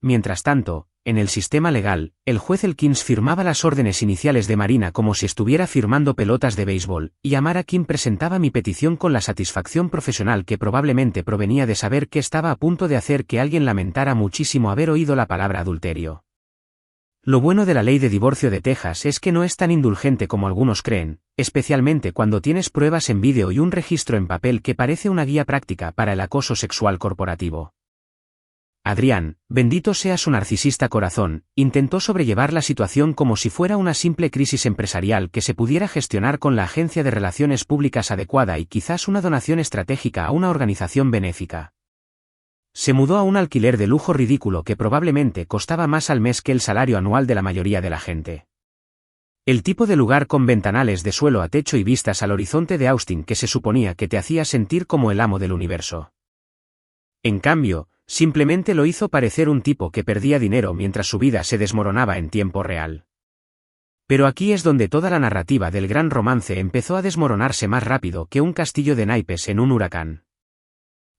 Mientras tanto, en el sistema legal, el juez Elkins firmaba las órdenes iniciales de Marina como si estuviera firmando pelotas de béisbol, y Amara Kim presentaba mi petición con la satisfacción profesional que probablemente provenía de saber que estaba a punto de hacer que alguien lamentara muchísimo haber oído la palabra adulterio. Lo bueno de la ley de divorcio de Texas es que no es tan indulgente como algunos creen, especialmente cuando tienes pruebas en vídeo y un registro en papel que parece una guía práctica para el acoso sexual corporativo. Adrián, bendito sea su narcisista corazón, intentó sobrellevar la situación como si fuera una simple crisis empresarial que se pudiera gestionar con la agencia de relaciones públicas adecuada y quizás una donación estratégica a una organización benéfica. Se mudó a un alquiler de lujo ridículo que probablemente costaba más al mes que el salario anual de la mayoría de la gente. El tipo de lugar con ventanales de suelo a techo y vistas al horizonte de Austin que se suponía que te hacía sentir como el amo del universo. En cambio, simplemente lo hizo parecer un tipo que perdía dinero mientras su vida se desmoronaba en tiempo real. Pero aquí es donde toda la narrativa del gran romance empezó a desmoronarse más rápido que un castillo de naipes en un huracán.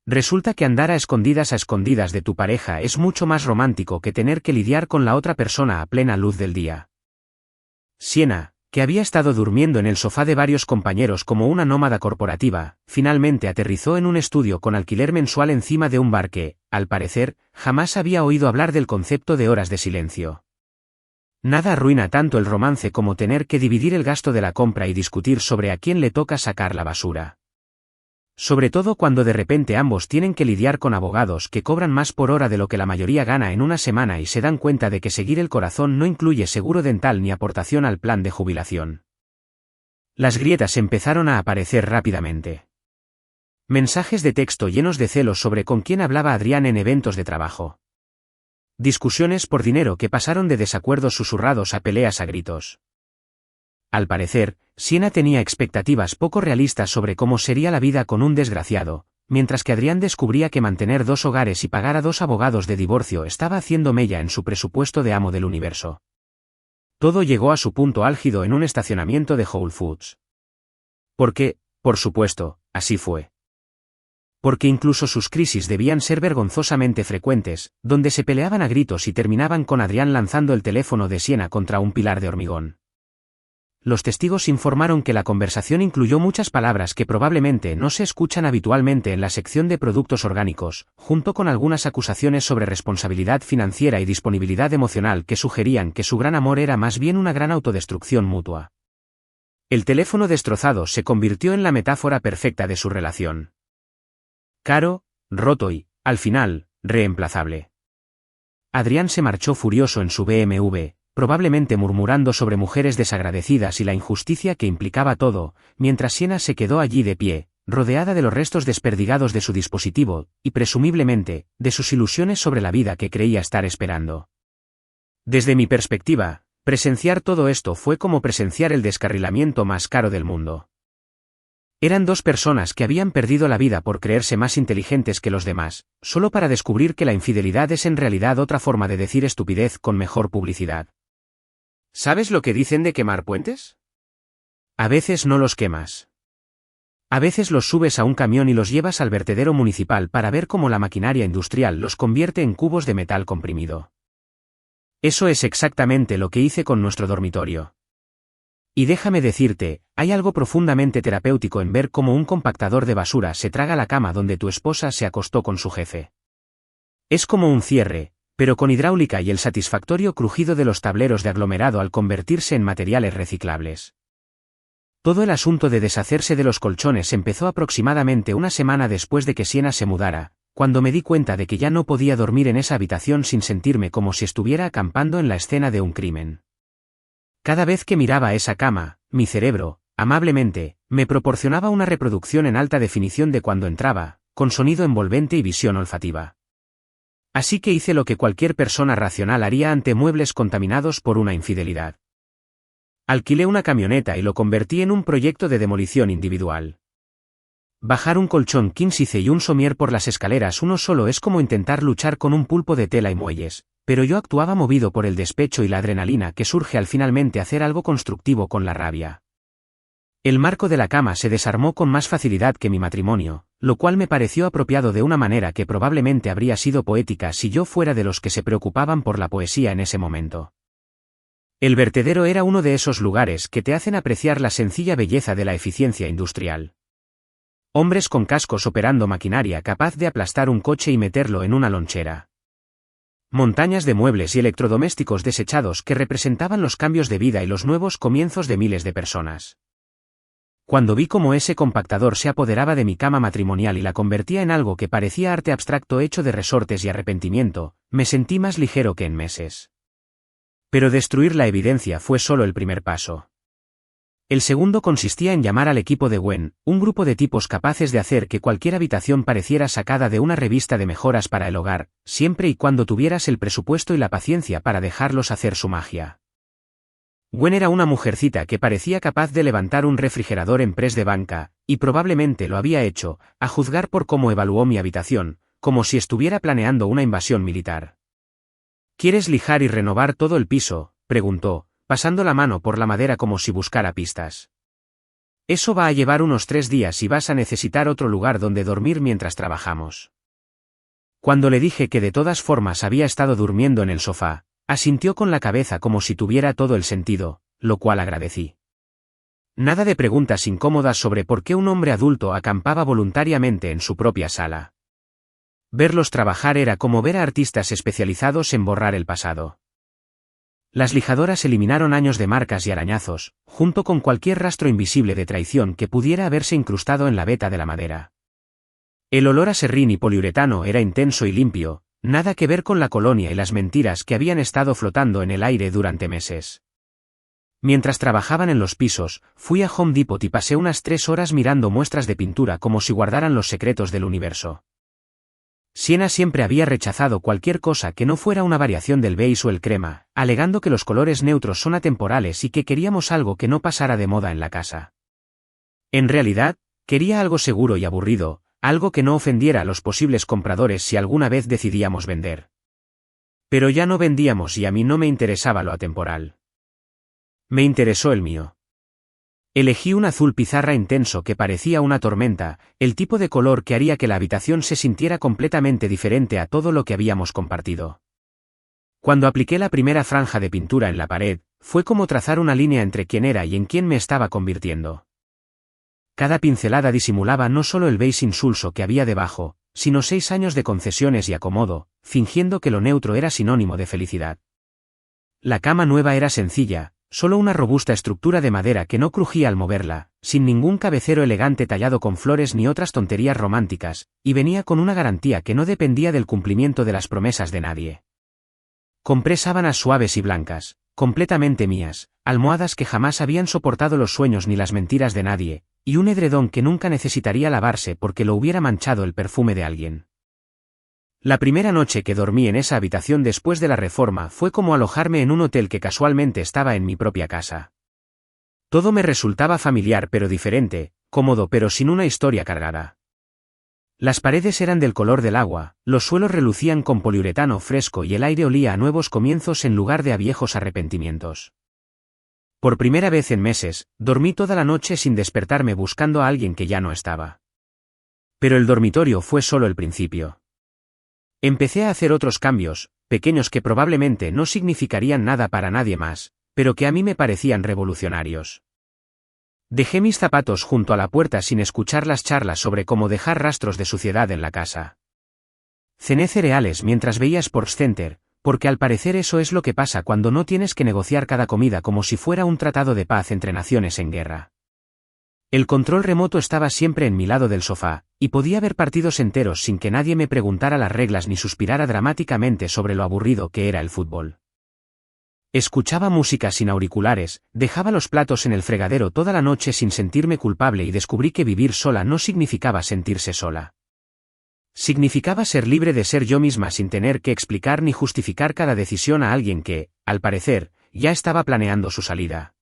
Resulta que andar a escondidas de tu pareja es mucho más romántico que tener que lidiar con la otra persona a plena luz del día. Siena, que había estado durmiendo en el sofá de varios compañeros como una nómada corporativa, finalmente aterrizó en un estudio con alquiler mensual encima de un bar que, al parecer, jamás había oído hablar del concepto de horas de silencio. Nada arruina tanto el romance como tener que dividir el gasto de la compra y discutir sobre a quién le toca sacar la basura. Sobre todo cuando de repente ambos tienen que lidiar con abogados que cobran más por hora de lo que la mayoría gana en una semana y se dan cuenta de que seguir el corazón no incluye seguro dental ni aportación al plan de jubilación. Las grietas empezaron a aparecer rápidamente. Mensajes de texto llenos de celos sobre con quién hablaba Adrián en eventos de trabajo. Discusiones por dinero que pasaron de desacuerdos susurrados a peleas a gritos. Al parecer, Siena tenía expectativas poco realistas sobre cómo sería la vida con un desgraciado, mientras que Adrián descubría que mantener 2 hogares y pagar a 2 abogados de divorcio estaba haciendo mella en su presupuesto de amo del universo. Todo llegó a su punto álgido en un estacionamiento de Whole Foods. Porque, por supuesto, así fue. Porque incluso sus crisis debían ser vergonzosamente frecuentes, donde se peleaban a gritos y terminaban con Adrián lanzando el teléfono de Siena contra un pilar de hormigón. Los testigos informaron que la conversación incluyó muchas palabras que probablemente no se escuchan habitualmente en la sección de productos orgánicos, junto con algunas acusaciones sobre responsabilidad financiera y disponibilidad emocional que sugerían que su gran amor era más bien una gran autodestrucción mutua. El teléfono destrozado se convirtió en la metáfora perfecta de su relación. Caro, roto y, al final, reemplazable. Adrián se marchó furioso en su BMW, probablemente murmurando sobre mujeres desagradecidas y la injusticia que implicaba todo, mientras Siena se quedó allí de pie, rodeada de los restos desperdigados de su dispositivo, y presumiblemente, de sus ilusiones sobre la vida que creía estar esperando. Desde mi perspectiva, presenciar todo esto fue como presenciar el descarrilamiento más caro del mundo. Eran 2 personas que habían perdido la vida por creerse más inteligentes que los demás, solo para descubrir que la infidelidad es en realidad otra forma de decir estupidez con mejor publicidad. ¿Sabes lo que dicen de quemar puentes? A veces no los quemas. A veces los subes a un camión y los llevas al vertedero municipal para ver cómo la maquinaria industrial los convierte en cubos de metal comprimido. Eso es exactamente lo que hice con nuestro dormitorio. Y déjame decirte, hay algo profundamente terapéutico en ver cómo un compactador de basura se traga la cama donde tu esposa se acostó con su jefe. Es como un cierre, pero con hidráulica y el satisfactorio crujido de los tableros de aglomerado al convertirse en materiales reciclables. Todo el asunto de deshacerse de los colchones empezó aproximadamente una semana después de que Siena se mudara, cuando me di cuenta de que ya no podía dormir en esa habitación sin sentirme como si estuviera acampando en la escena de un crimen. Cada vez que miraba esa cama, mi cerebro, amablemente, me proporcionaba una reproducción en alta definición de cuando entraba, con sonido envolvente y visión olfativa. Así que hice lo que cualquier persona racional haría ante muebles contaminados por una infidelidad. Alquilé una camioneta y lo convertí en un proyecto de demolición individual. Bajar un colchón quinsice y un somier por las escaleras uno solo es como intentar luchar con un pulpo de tela y muelles, pero yo actuaba movido por el despecho y la adrenalina que surge al finalmente hacer algo constructivo con la rabia. El marco de la cama se desarmó con más facilidad que mi matrimonio, lo cual me pareció apropiado de una manera que probablemente habría sido poética si yo fuera de los que se preocupaban por la poesía en ese momento. El vertedero era uno de esos lugares que te hacen apreciar la sencilla belleza de la eficiencia industrial. Hombres con cascos operando maquinaria capaz de aplastar un coche y meterlo en una lonchera. Montañas de muebles y electrodomésticos desechados que representaban los cambios de vida y los nuevos comienzos de miles de personas. Cuando vi cómo ese compactador se apoderaba de mi cama matrimonial y la convertía en algo que parecía arte abstracto hecho de resortes y arrepentimiento, me sentí más ligero que en meses. Pero destruir la evidencia fue solo el primer paso. El segundo consistía en llamar al equipo de Gwen, un grupo de tipos capaces de hacer que cualquier habitación pareciera sacada de una revista de mejoras para el hogar, siempre y cuando tuvieras el presupuesto y la paciencia para dejarlos hacer su magia. Gwen era una mujercita que parecía capaz de levantar un refrigerador en press de banca, y probablemente lo había hecho, a juzgar por cómo evaluó mi habitación, como si estuviera planeando una invasión militar. ¿Quieres lijar y renovar todo el piso?, preguntó, pasando la mano por la madera como si buscara pistas. Eso va a llevar unos 3 días y vas a necesitar otro lugar donde dormir mientras trabajamos. Cuando le dije que de todas formas había estado durmiendo en el sofá, asintió con la cabeza como si tuviera todo el sentido, lo cual agradecí. Nada de preguntas incómodas sobre por qué un hombre adulto acampaba voluntariamente en su propia sala. Verlos trabajar era como ver a artistas especializados en borrar el pasado. Las lijadoras eliminaron años de marcas y arañazos, junto con cualquier rastro invisible de traición que pudiera haberse incrustado en la veta de la madera. El olor a serrín y poliuretano era intenso y limpio, nada que ver con la colonia y las mentiras que habían estado flotando en el aire durante meses. Mientras trabajaban en los pisos, fui a Home Depot y pasé unas 3 horas mirando muestras de pintura como si guardaran los secretos del universo. Siena siempre había rechazado cualquier cosa que no fuera una variación del beige o el crema, alegando que los colores neutros son atemporales y que queríamos algo que no pasara de moda en la casa. En realidad, quería algo seguro y aburrido, algo que no ofendiera a los posibles compradores si alguna vez decidíamos vender. Pero ya no vendíamos y a mí no me interesaba lo atemporal. Me interesó el mío. Elegí un azul pizarra intenso que parecía una tormenta, el tipo de color que haría que la habitación se sintiera completamente diferente a todo lo que habíamos compartido. Cuando apliqué la primera franja de pintura en la pared, fue como trazar una línea entre quién era y en quién me estaba convirtiendo. Cada pincelada disimulaba no solo el beige insulso que había debajo, sino 6 años de concesiones y acomodo, fingiendo que lo neutro era sinónimo de felicidad. La cama nueva era sencilla, solo una robusta estructura de madera que no crujía al moverla, sin ningún cabecero elegante tallado con flores ni otras tonterías románticas, y venía con una garantía que no dependía del cumplimiento de las promesas de nadie. Compré sábanas suaves y blancas, completamente mías, almohadas que jamás habían soportado los sueños ni las mentiras de nadie, y un edredón que nunca necesitaría lavarse porque lo hubiera manchado el perfume de alguien. La primera noche que dormí en esa habitación después de la reforma fue como alojarme en un hotel que casualmente estaba en mi propia casa. Todo me resultaba familiar pero diferente, cómodo pero sin una historia cargada. Las paredes eran del color del agua, los suelos relucían con poliuretano fresco y el aire olía a nuevos comienzos en lugar de a viejos arrepentimientos. Por primera vez en meses, dormí toda la noche sin despertarme buscando a alguien que ya no estaba. Pero el dormitorio fue solo el principio. Empecé a hacer otros cambios, pequeños que probablemente no significarían nada para nadie más, pero que a mí me parecían revolucionarios. Dejé mis zapatos junto a la puerta sin escuchar las charlas sobre cómo dejar rastros de suciedad en la casa. Cené cereales mientras veía SportsCenter, porque al parecer eso es lo que pasa cuando no tienes que negociar cada comida como si fuera un tratado de paz entre naciones en guerra. El control remoto estaba siempre en mi lado del sofá, y podía ver partidos enteros sin que nadie me preguntara las reglas ni suspirara dramáticamente sobre lo aburrido que era el fútbol. Escuchaba música sin auriculares, dejaba los platos en el fregadero toda la noche sin sentirme culpable y descubrí que vivir sola no significaba sentirse sola. Significaba ser libre de ser yo misma sin tener que explicar ni justificar cada decisión a alguien que, al parecer, ya estaba planeando su salida.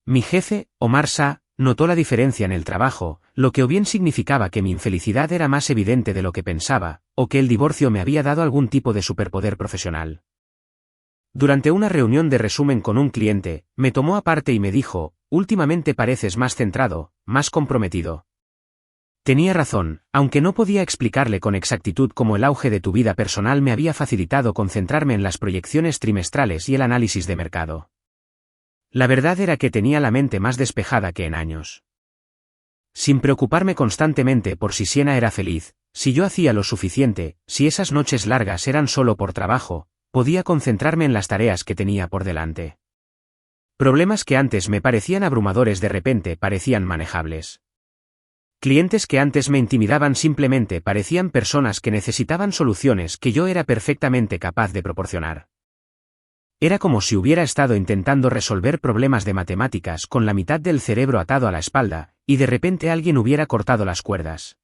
Mi jefe, Omar Shah, notó la diferencia en el trabajo, lo que o bien significaba que mi infelicidad era más evidente de lo que pensaba, o que el divorcio me había dado algún tipo de superpoder profesional. Durante una reunión de resumen con un cliente, me tomó aparte y me dijo, últimamente pareces más centrado, más comprometido. Tenía razón, aunque no podía explicarle con exactitud cómo el auge de tu vida personal me había facilitado concentrarme en las proyecciones trimestrales y el análisis de mercado. La verdad era que tenía la mente más despejada que en años. Sin preocuparme constantemente por si Siena era feliz, si yo hacía lo suficiente, si esas noches largas eran solo por trabajo, podía concentrarme en las tareas que tenía por delante. Problemas que antes me parecían abrumadores de repente parecían manejables. Clientes que antes me intimidaban simplemente parecían personas que necesitaban soluciones que yo era perfectamente capaz de proporcionar. Era como si hubiera estado intentando resolver problemas de matemáticas con la mitad del cerebro atado a la espalda, y de repente alguien hubiera cortado las cuerdas.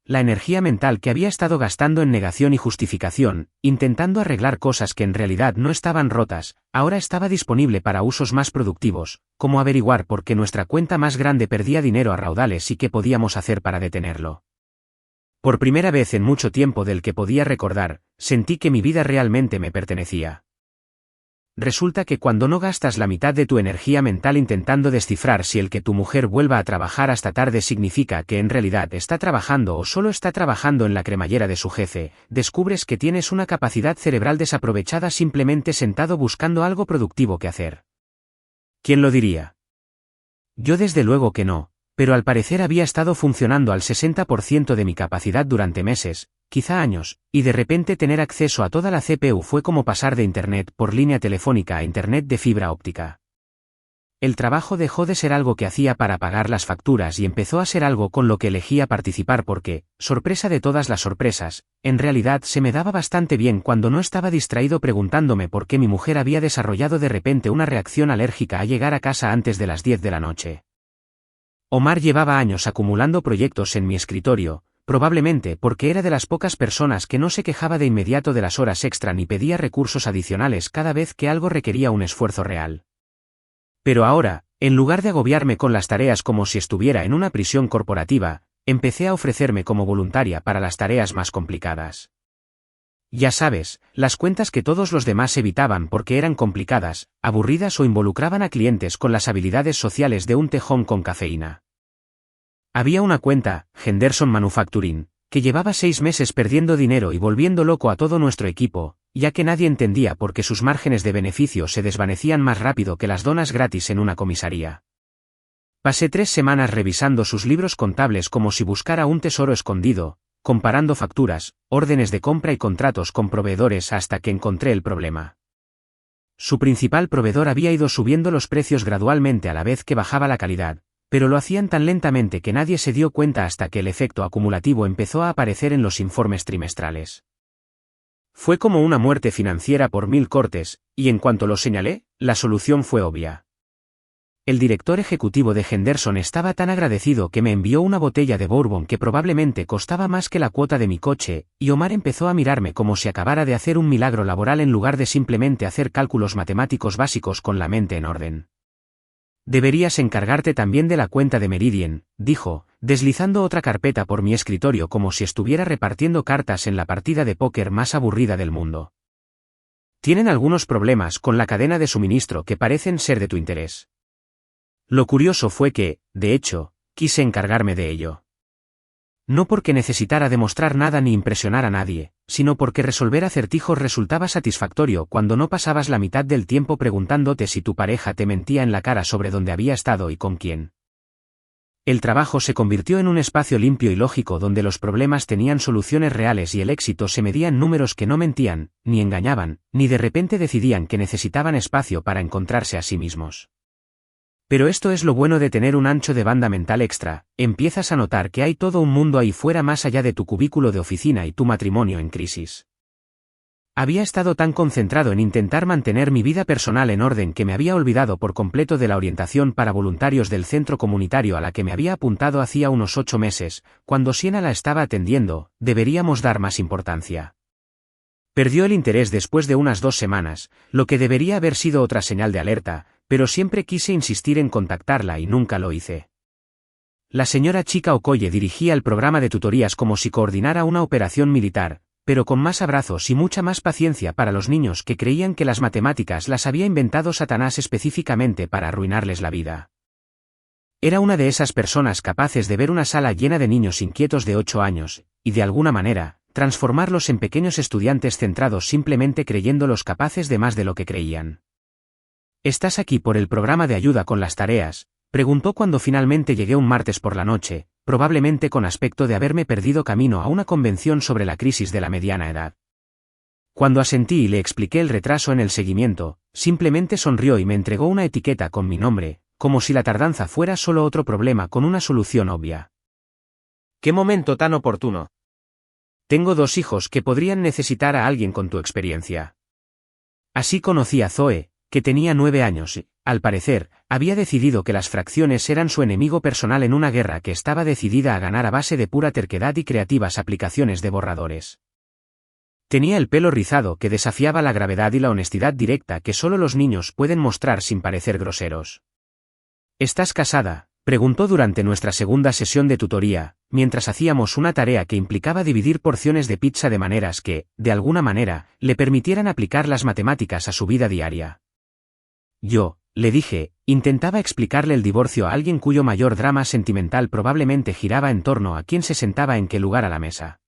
La energía mental que había estado gastando en negación y justificación, intentando arreglar cosas que en realidad no estaban rotas, ahora estaba disponible para usos más productivos, como averiguar por qué nuestra cuenta más grande perdía dinero a raudales y qué podíamos hacer para detenerlo. Por primera vez en mucho tiempo del que podía recordar, sentí que mi vida realmente me pertenecía. Resulta que cuando no gastas la mitad de tu energía mental intentando descifrar si el que tu mujer vuelva a trabajar hasta tarde significa que en realidad está trabajando o solo está trabajando en la cremallera de su jefe, descubres que tienes una capacidad cerebral desaprovechada simplemente sentado buscando algo productivo que hacer. ¿Quién lo diría? Yo desde luego que no, pero al parecer había estado funcionando al 60% de mi capacidad durante meses, quizá años, y de repente tener acceso a toda la CPU fue como pasar de Internet por línea telefónica a Internet de fibra óptica. el trabajo dejó de ser algo que hacía para pagar las facturas y empezó a ser algo con lo que elegía participar porque, sorpresa de todas las sorpresas, en realidad se me daba bastante bien cuando no estaba distraído preguntándome por qué mi mujer había desarrollado de repente una reacción alérgica a llegar a casa antes de las 10 de la noche. Omar llevaba años acumulando proyectos en mi escritorio, probablemente porque era de las pocas personas que no se quejaba de inmediato de las horas extra ni pedía recursos adicionales cada vez que algo requería un esfuerzo real. Pero ahora, en lugar de agobiarme con las tareas como si estuviera en una prisión corporativa, empecé a ofrecerme como voluntaria para las tareas más complicadas. Ya sabes, las cuentas que todos los demás evitaban porque eran complicadas, aburridas o involucraban a clientes con las habilidades sociales de un tejón con cafeína. Había una cuenta, Henderson Manufacturing, que llevaba 6 meses perdiendo dinero y volviendo loco a todo nuestro equipo, ya que nadie entendía por qué sus márgenes de beneficio se desvanecían más rápido que las donas gratis en una comisaría. Pasé 3 semanas revisando sus libros contables como si buscara un tesoro escondido, comparando facturas, órdenes de compra y contratos con proveedores hasta que encontré el problema. Su principal proveedor había ido subiendo los precios gradualmente a la vez que bajaba la calidad, pero lo hacían tan lentamente que nadie se dio cuenta hasta que el efecto acumulativo empezó a aparecer en los informes trimestrales. Fue como una muerte financiera por 1000 cortes, y en cuanto lo señalé, la solución fue obvia. El director ejecutivo de Henderson estaba tan agradecido que me envió una botella de bourbon que probablemente costaba más que la cuota de mi coche, y Omar empezó a mirarme como si acabara de hacer un milagro laboral en lugar de simplemente hacer cálculos matemáticos básicos con la mente en orden. Deberías encargarte también de la cuenta de Meridian, dijo, deslizando otra carpeta por mi escritorio como si estuviera repartiendo cartas en la partida de póker más aburrida del mundo. Tienen algunos problemas con la cadena de suministro que parecen ser de tu interés. Lo curioso fue que, de hecho, quise encargarme de ello. No porque necesitara demostrar nada ni impresionar a nadie, sino porque resolver acertijos resultaba satisfactorio cuando no pasabas la mitad del tiempo preguntándote si tu pareja te mentía en la cara sobre dónde había estado y con quién. El trabajo se convirtió en un espacio limpio y lógico donde los problemas tenían soluciones reales y el éxito se medía en números que no mentían, ni engañaban, ni de repente decidían que necesitaban espacio para encontrarse a sí mismos. Pero esto es lo bueno de tener un ancho de banda mental extra, empiezas a notar que hay todo un mundo ahí fuera más allá de tu cubículo de oficina y tu matrimonio en crisis. Había estado tan concentrado en intentar mantener mi vida personal en orden que me había olvidado por completo de la orientación para voluntarios del centro comunitario a la que me había apuntado hacía unos 8 meses, cuando Siena la estaba atendiendo, deberíamos dar más importancia. Perdió el interés después de unas 2 semanas, lo que debería haber sido otra señal de alerta, pero siempre quise insistir en contactarla y nunca lo hice. La señora Chika Okoye dirigía el programa de tutorías como si coordinara una operación militar, pero con más abrazos y mucha más paciencia para los niños que creían que las matemáticas las había inventado Satanás específicamente para arruinarles la vida. Era una de esas personas capaces de ver una sala llena de niños inquietos de 8 años, y de alguna manera, transformarlos en pequeños estudiantes centrados simplemente creyéndolos capaces de más de lo que creían. ¿Estás aquí por el programa de ayuda con las tareas?, preguntó cuando finalmente llegué un martes por la noche, probablemente con aspecto de haberme perdido camino a una convención sobre la crisis de la mediana edad. Cuando asentí y le expliqué el retraso en el seguimiento, simplemente sonrió y me entregó una etiqueta con mi nombre, como si la tardanza fuera solo otro problema con una solución obvia. ¡Qué momento tan oportuno! Tengo 2 hijos que podrían necesitar a alguien con tu experiencia. Así conocí a Zoe, que tenía 9 años y, al parecer, había decidido que las fracciones eran su enemigo personal en una guerra que estaba decidida a ganar a base de pura terquedad y creativas aplicaciones de borradores. Tenía el pelo rizado que desafiaba la gravedad y la honestidad directa que solo los niños pueden mostrar sin parecer groseros. ¿Estás casada?, preguntó durante nuestra segunda sesión de tutoría, mientras hacíamos una tarea que implicaba dividir porciones de pizza de maneras que, de alguna manera, le permitieran aplicar las matemáticas a su vida diaria. Yo, le dije, intentaba explicarle el divorcio a alguien cuyo mayor drama sentimental probablemente giraba en torno a quién se sentaba en qué lugar a la mesa.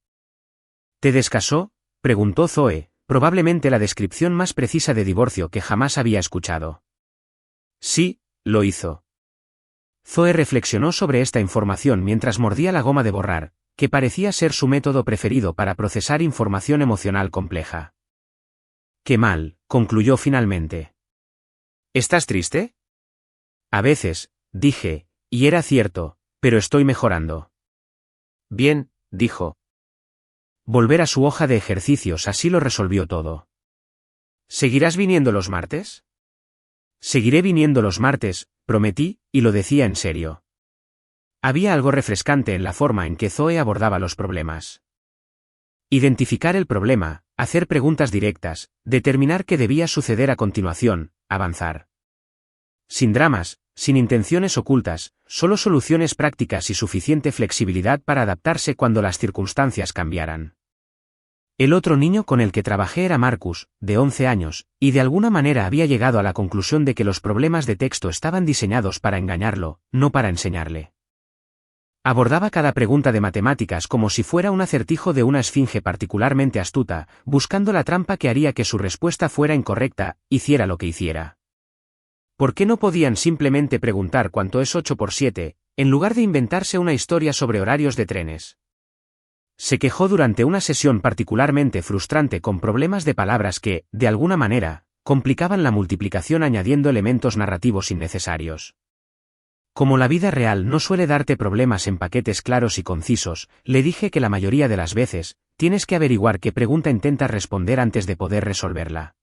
¿Te descasó?, preguntó Zoe, probablemente la descripción más precisa de divorcio que jamás había escuchado. Sí, lo hizo. Zoe reflexionó sobre esta información mientras mordía la goma de borrar, que parecía ser su método preferido para procesar información emocional compleja. «Qué mal», concluyó finalmente. ¿Estás triste?, A veces, dije, y era cierto, pero estoy mejorando. Bien, dijo. Volver a su hoja de ejercicios así lo resolvió todo. ¿Seguirás viniendo los martes? Seguiré viniendo los martes, prometí, y lo decía en serio. Había algo refrescante en la forma en que Zoe abordaba los problemas. Identificar el problema, hacer preguntas directas, determinar qué debía suceder a continuación, avanzar. Sin dramas, sin intenciones ocultas, solo soluciones prácticas y suficiente flexibilidad para adaptarse cuando las circunstancias cambiaran. El otro niño con el que trabajé era Marcus, de 11 años, y de alguna manera había llegado a la conclusión de que los problemas de texto estaban diseñados para engañarlo, no para enseñarle. Abordaba cada pregunta de matemáticas como si fuera un acertijo de una esfinge particularmente astuta, buscando la trampa que haría que su respuesta fuera incorrecta, hiciera lo que hiciera. ¿Por qué no podían simplemente preguntar cuánto es 8 por 7, en lugar de inventarse una historia sobre horarios de trenes? Se quejó durante una sesión particularmente frustrante con problemas de palabras que, de alguna manera, complicaban la multiplicación añadiendo elementos narrativos innecesarios. Como la vida real no suele darte problemas en paquetes claros y concisos, le dije que la mayoría de las veces, tienes que averiguar qué pregunta intentas responder antes de poder resolverla.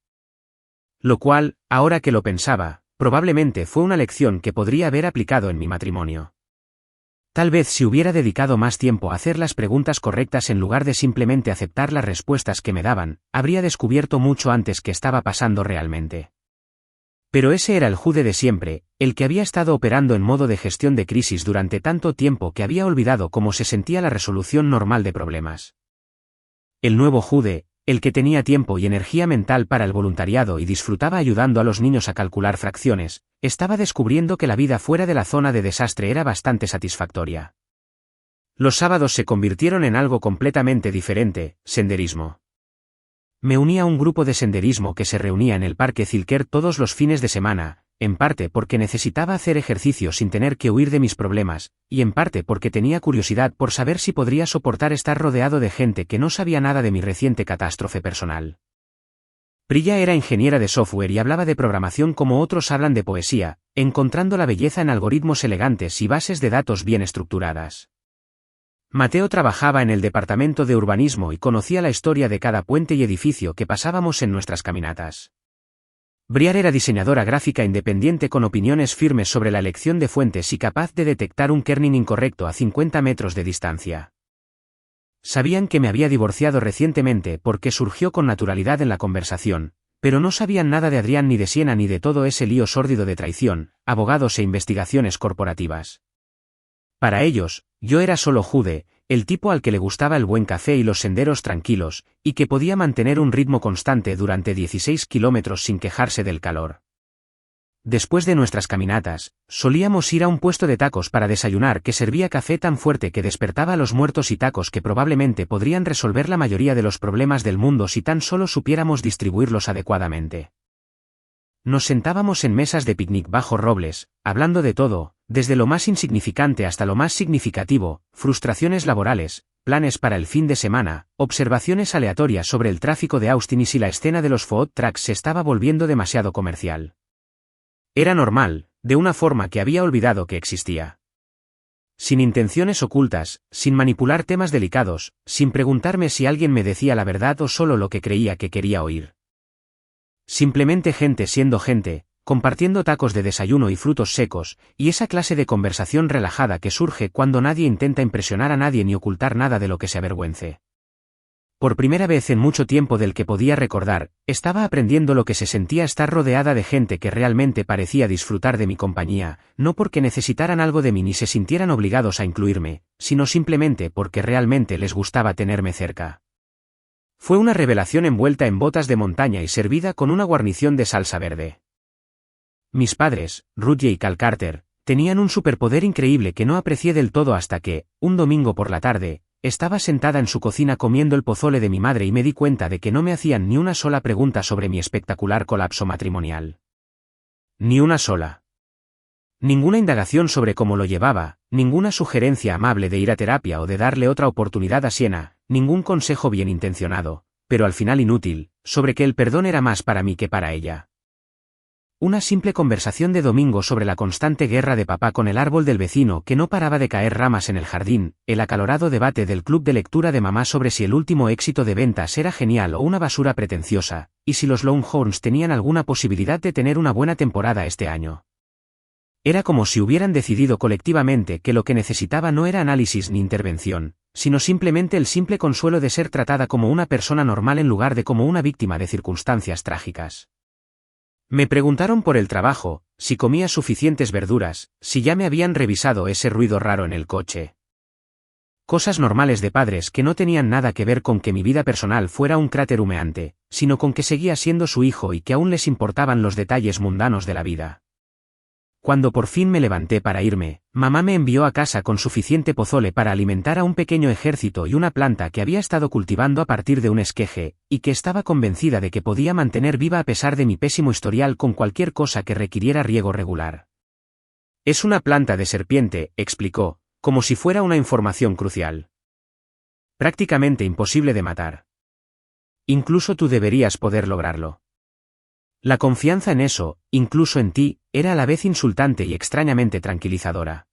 Lo cual, ahora que lo pensaba, probablemente fue una lección que podría haber aplicado en mi matrimonio. Tal vez si hubiera dedicado más tiempo a hacer las preguntas correctas en lugar de simplemente aceptar las respuestas que me daban, habría descubierto mucho antes qué estaba pasando realmente. Pero ese era el Jude de siempre, el que había estado operando en modo de gestión de crisis durante tanto tiempo que había olvidado cómo se sentía la resolución normal de problemas. El nuevo Jude, el que tenía tiempo y energía mental para el voluntariado y disfrutaba ayudando a los niños a calcular fracciones, estaba descubriendo que la vida fuera de la zona de desastre era bastante satisfactoria. Los sábados se convirtieron en algo completamente diferente, senderismo. Me uní a un grupo de senderismo que se reunía en el Parque Zilker todos los fines de semana, en parte porque necesitaba hacer ejercicio sin tener que huir de mis problemas, y en parte porque tenía curiosidad por saber si podría soportar estar rodeado de gente que no sabía nada de mi reciente catástrofe personal. Priya era ingeniera de software y hablaba de programación como otros hablan de poesía, encontrando la belleza en algoritmos elegantes y bases de datos bien estructuradas. Mateo trabajaba en el departamento de urbanismo y conocía la historia de cada puente y edificio que pasábamos en nuestras caminatas. Briar era diseñadora gráfica independiente con opiniones firmes sobre la elección de fuentes y capaz de detectar un kerning incorrecto a 50 metros de distancia. Sabían que me había divorciado recientemente porque surgió con naturalidad en la conversación, pero no sabían nada de Adrián ni de Siena ni de todo ese lío sórdido de traición, abogados e investigaciones corporativas. Para ellos, yo era solo Jude, el tipo al que le gustaba el buen café y los senderos tranquilos, y que podía mantener un ritmo constante durante 16 kilómetros sin quejarse del calor. Después de nuestras caminatas, solíamos ir a un puesto de tacos para desayunar que servía café tan fuerte que despertaba a los muertos y tacos que probablemente podrían resolver la mayoría de los problemas del mundo si tan solo supiéramos distribuirlos adecuadamente. Nos sentábamos en mesas de picnic bajo robles, hablando de todo, desde lo más insignificante hasta lo más significativo, frustraciones laborales, planes para el fin de semana, observaciones aleatorias sobre el tráfico de Austin y si la escena de los food trucks se estaba volviendo demasiado comercial. Era normal, de una forma que había olvidado que existía. Sin intenciones ocultas, sin manipular temas delicados, sin preguntarme si alguien me decía la verdad o solo lo que creía que quería oír. Simplemente gente siendo gente, compartiendo tacos de desayuno y frutos secos, y esa clase de conversación relajada que surge cuando nadie intenta impresionar a nadie ni ocultar nada de lo que se avergüence. Por primera vez en mucho tiempo del que podía recordar, estaba aprendiendo lo que se sentía estar rodeada de gente que realmente parecía disfrutar de mi compañía, no porque necesitaran algo de mí ni se sintieran obligados a incluirme, sino simplemente porque realmente les gustaba tenerme cerca. Fue una revelación envuelta en botas de montaña y servida con una guarnición de salsa verde. Mis padres, Rudyard y Cal Carter, tenían un superpoder increíble que no aprecié del todo hasta que, un domingo por la tarde, estaba sentada en su cocina comiendo el pozole de mi madre y me di cuenta de que no me hacían ni una sola pregunta sobre mi espectacular colapso matrimonial. Ni una sola. Ninguna indagación sobre cómo lo llevaba, ninguna sugerencia amable de ir a terapia o de darle otra oportunidad a Siena, ningún consejo bien intencionado, pero al final inútil, sobre que el perdón era más para mí que para ella. una simple conversación de domingo sobre la constante guerra de papá con el árbol del vecino que no paraba de caer ramas en el jardín, el acalorado debate del club de lectura de mamá sobre si el último éxito de ventas era genial o una basura pretenciosa, y si los Longhorns tenían alguna posibilidad de tener una buena temporada este año. Era como si hubieran decidido colectivamente que lo que necesitaba no era análisis ni intervención, sino simplemente el simple consuelo de ser tratada como una persona normal en lugar de como una víctima de circunstancias trágicas. Me preguntaron por el trabajo, si comía suficientes verduras, si ya me habían revisado ese ruido raro en el coche. Cosas normales de padres que no tenían nada que ver con que mi vida personal fuera un cráter humeante, sino con que seguía siendo su hijo y que aún les importaban los detalles mundanos de la vida. Cuando por fin me levanté para irme, mamá me envió a casa con suficiente pozole para alimentar a un pequeño ejército y una planta que había estado cultivando a partir de un esqueje, y que estaba convencida de que podía mantener viva a pesar de mi pésimo historial con cualquier cosa que requiriera riego regular. Es una planta de serpiente, explicó, como si fuera una información crucial. Prácticamente imposible de matar. Incluso tú deberías poder lograrlo. La confianza en eso, incluso en ti, era a la vez insultante y extrañamente tranquilizadora.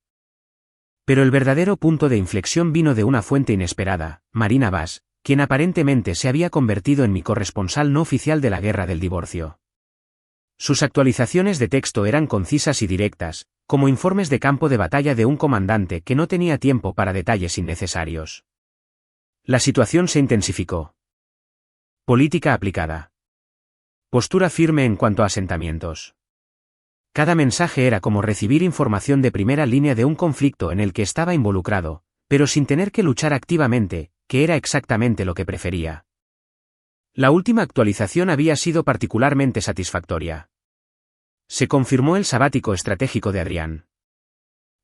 Pero el verdadero punto de inflexión vino de una fuente inesperada, Marina Bass, quien aparentemente se había convertido en mi corresponsal no oficial de la guerra del divorcio. Sus actualizaciones de texto eran concisas y directas, como informes de campo de batalla de un comandante que no tenía tiempo para detalles innecesarios. La situación se intensificó. Política aplicada. Postura firme en cuanto a asentamientos. Cada mensaje era como recibir información de primera línea de un conflicto en el que estaba involucrado, pero sin tener que luchar activamente, que era exactamente lo que prefería. La última actualización había sido particularmente satisfactoria. Se confirmó el sabático estratégico de Adrián.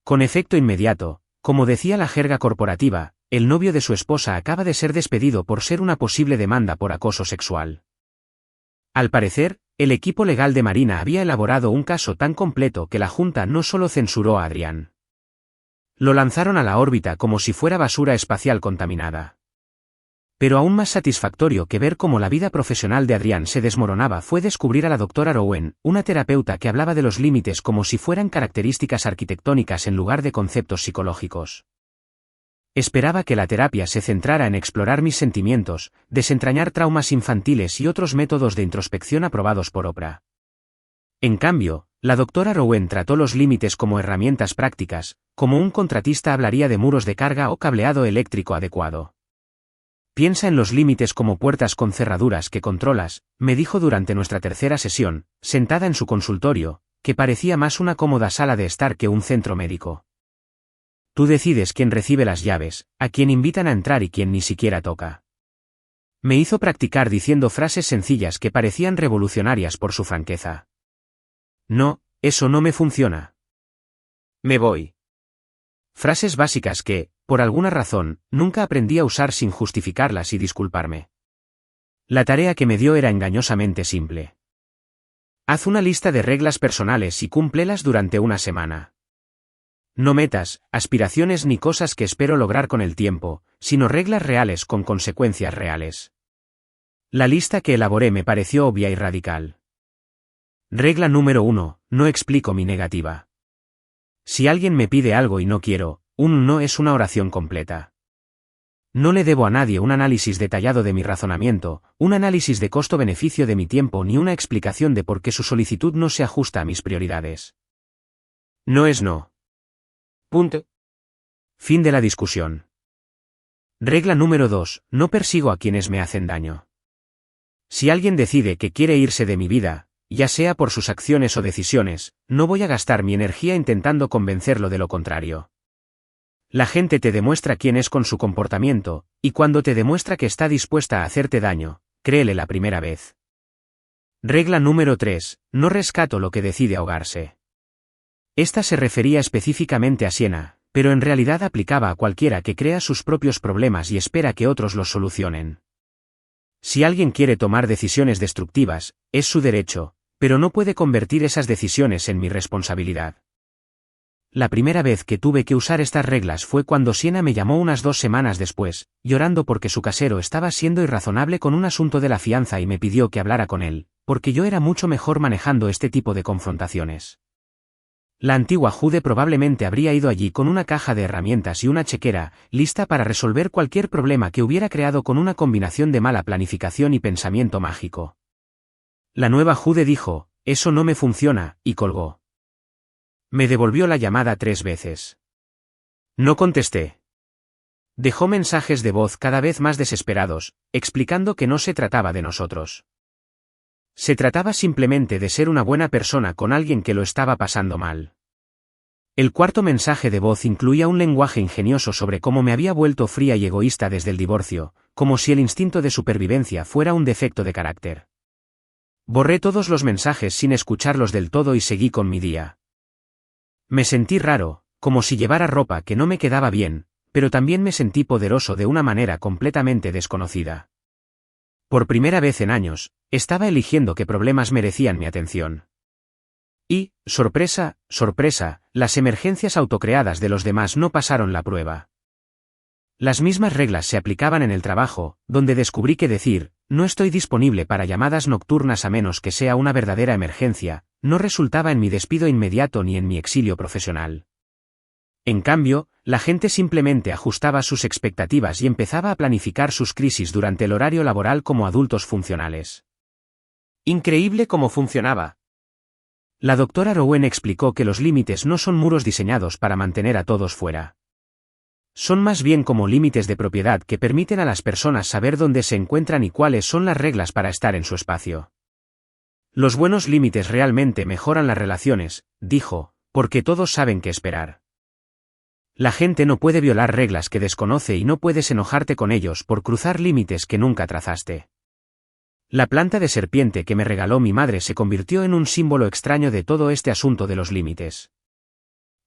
Con efecto inmediato, como decía la jerga corporativa, el novio de su esposa acaba de ser despedido por ser una posible demanda por acoso sexual. Al parecer, el equipo legal de Marina había elaborado un caso tan completo que la Junta no solo censuró a Adrián. Lo lanzaron a la órbita como si fuera basura espacial contaminada. Pero aún más satisfactorio que ver cómo la vida profesional de Adrián se desmoronaba fue descubrir a la doctora Rowen, una terapeuta que hablaba de los límites como si fueran características arquitectónicas en lugar de conceptos psicológicos. Esperaba que la terapia se centrara en explorar mis sentimientos, desentrañar traumas infantiles y otros métodos de introspección aprobados por Oprah. En cambio, la doctora Rowen trató los límites como herramientas prácticas, como un contratista hablaría de muros de carga o cableado eléctrico adecuado. Piensa en los límites como puertas con cerraduras que controlas, me dijo durante nuestra tercera sesión, sentada en su consultorio, que parecía más una cómoda sala de estar que un centro médico. Tú decides quién recibe las llaves, a quién invitan a entrar y quién ni siquiera toca. Me hizo practicar diciendo frases sencillas que parecían revolucionarias por su franqueza. No, eso no me funciona. Me voy. Frases básicas que, por alguna razón, nunca aprendí a usar sin justificarlas y disculparme. La tarea que me dio era engañosamente simple. Haz una lista de reglas personales y cúmplelas durante una semana. No metas aspiraciones ni cosas que espero lograr con el tiempo, sino reglas reales con consecuencias reales. La lista que elaboré me pareció obvia y radical. Regla número 1, no explico mi negativa. Si alguien me pide algo y no quiero, un no es una oración completa. No le debo a nadie un análisis detallado de mi razonamiento, un análisis de costo-beneficio de mi tiempo ni una explicación de por qué su solicitud no se ajusta a mis prioridades. No es no. Punto. Fin de la discusión. Regla número 2, no persigo a quienes me hacen daño. Si alguien decide que quiere irse de mi vida, ya sea por sus acciones o decisiones, no voy a gastar mi energía intentando convencerlo de lo contrario. La gente te demuestra quién es con su comportamiento, y cuando te demuestra que está dispuesta a hacerte daño, créele la primera vez. Regla número 3, no rescato lo que decide ahogarse. Esta se refería específicamente a Siena, pero en realidad aplicaba a cualquiera que crea sus propios problemas y espera que otros los solucionen. Si alguien quiere tomar decisiones destructivas, es su derecho, pero no puede convertir esas decisiones en mi responsabilidad. La primera vez que tuve que usar estas reglas fue cuando Siena me llamó unas 2 semanas después, llorando porque su casero estaba siendo irrazonable con un asunto de la fianza y me pidió que hablara con él, porque yo era mucho mejor manejando este tipo de confrontaciones. La antigua Jude probablemente habría ido allí con una caja de herramientas y una chequera, lista para resolver cualquier problema que hubiera creado con una combinación de mala planificación y pensamiento mágico. La nueva Jude dijo, «Eso no me funciona», y colgó. Me devolvió la llamada 3 veces. No contesté. Dejó mensajes de voz cada vez más desesperados, explicando que no se trataba de nosotros. Se trataba simplemente de ser una buena persona con alguien que lo estaba pasando mal. El cuarto mensaje de voz incluía un lenguaje ingenioso sobre cómo me había vuelto fría y egoísta desde el divorcio, como si el instinto de supervivencia fuera un defecto de carácter. Borré todos los mensajes sin escucharlos del todo y seguí con mi día. Me sentí raro, como si llevara ropa que no me quedaba bien, pero también me sentí poderoso de una manera completamente desconocida. Por primera vez en años, estaba eligiendo qué problemas merecían mi atención. Y, sorpresa, sorpresa, las emergencias autocreadas de los demás no pasaron la prueba. Las mismas reglas se aplicaban en el trabajo, donde descubrí que decir, no estoy disponible para llamadas nocturnas a menos que sea una verdadera emergencia, no resultaba en mi despido inmediato ni en mi exilio profesional. En cambio, la gente simplemente ajustaba sus expectativas y empezaba a planificar sus crisis durante el horario laboral como adultos funcionales. Increíble cómo funcionaba. La doctora Rowen explicó que los límites no son muros diseñados para mantener a todos fuera. Son más bien como límites de propiedad que permiten a las personas saber dónde se encuentran y cuáles son las reglas para estar en su espacio. Los buenos límites realmente mejoran las relaciones, dijo, porque todos saben qué esperar. La gente no puede violar reglas que desconoce y no puedes enojarte con ellos por cruzar límites que nunca trazaste. La planta de serpiente que me regaló mi madre se convirtió en un símbolo extraño de todo este asunto de los límites.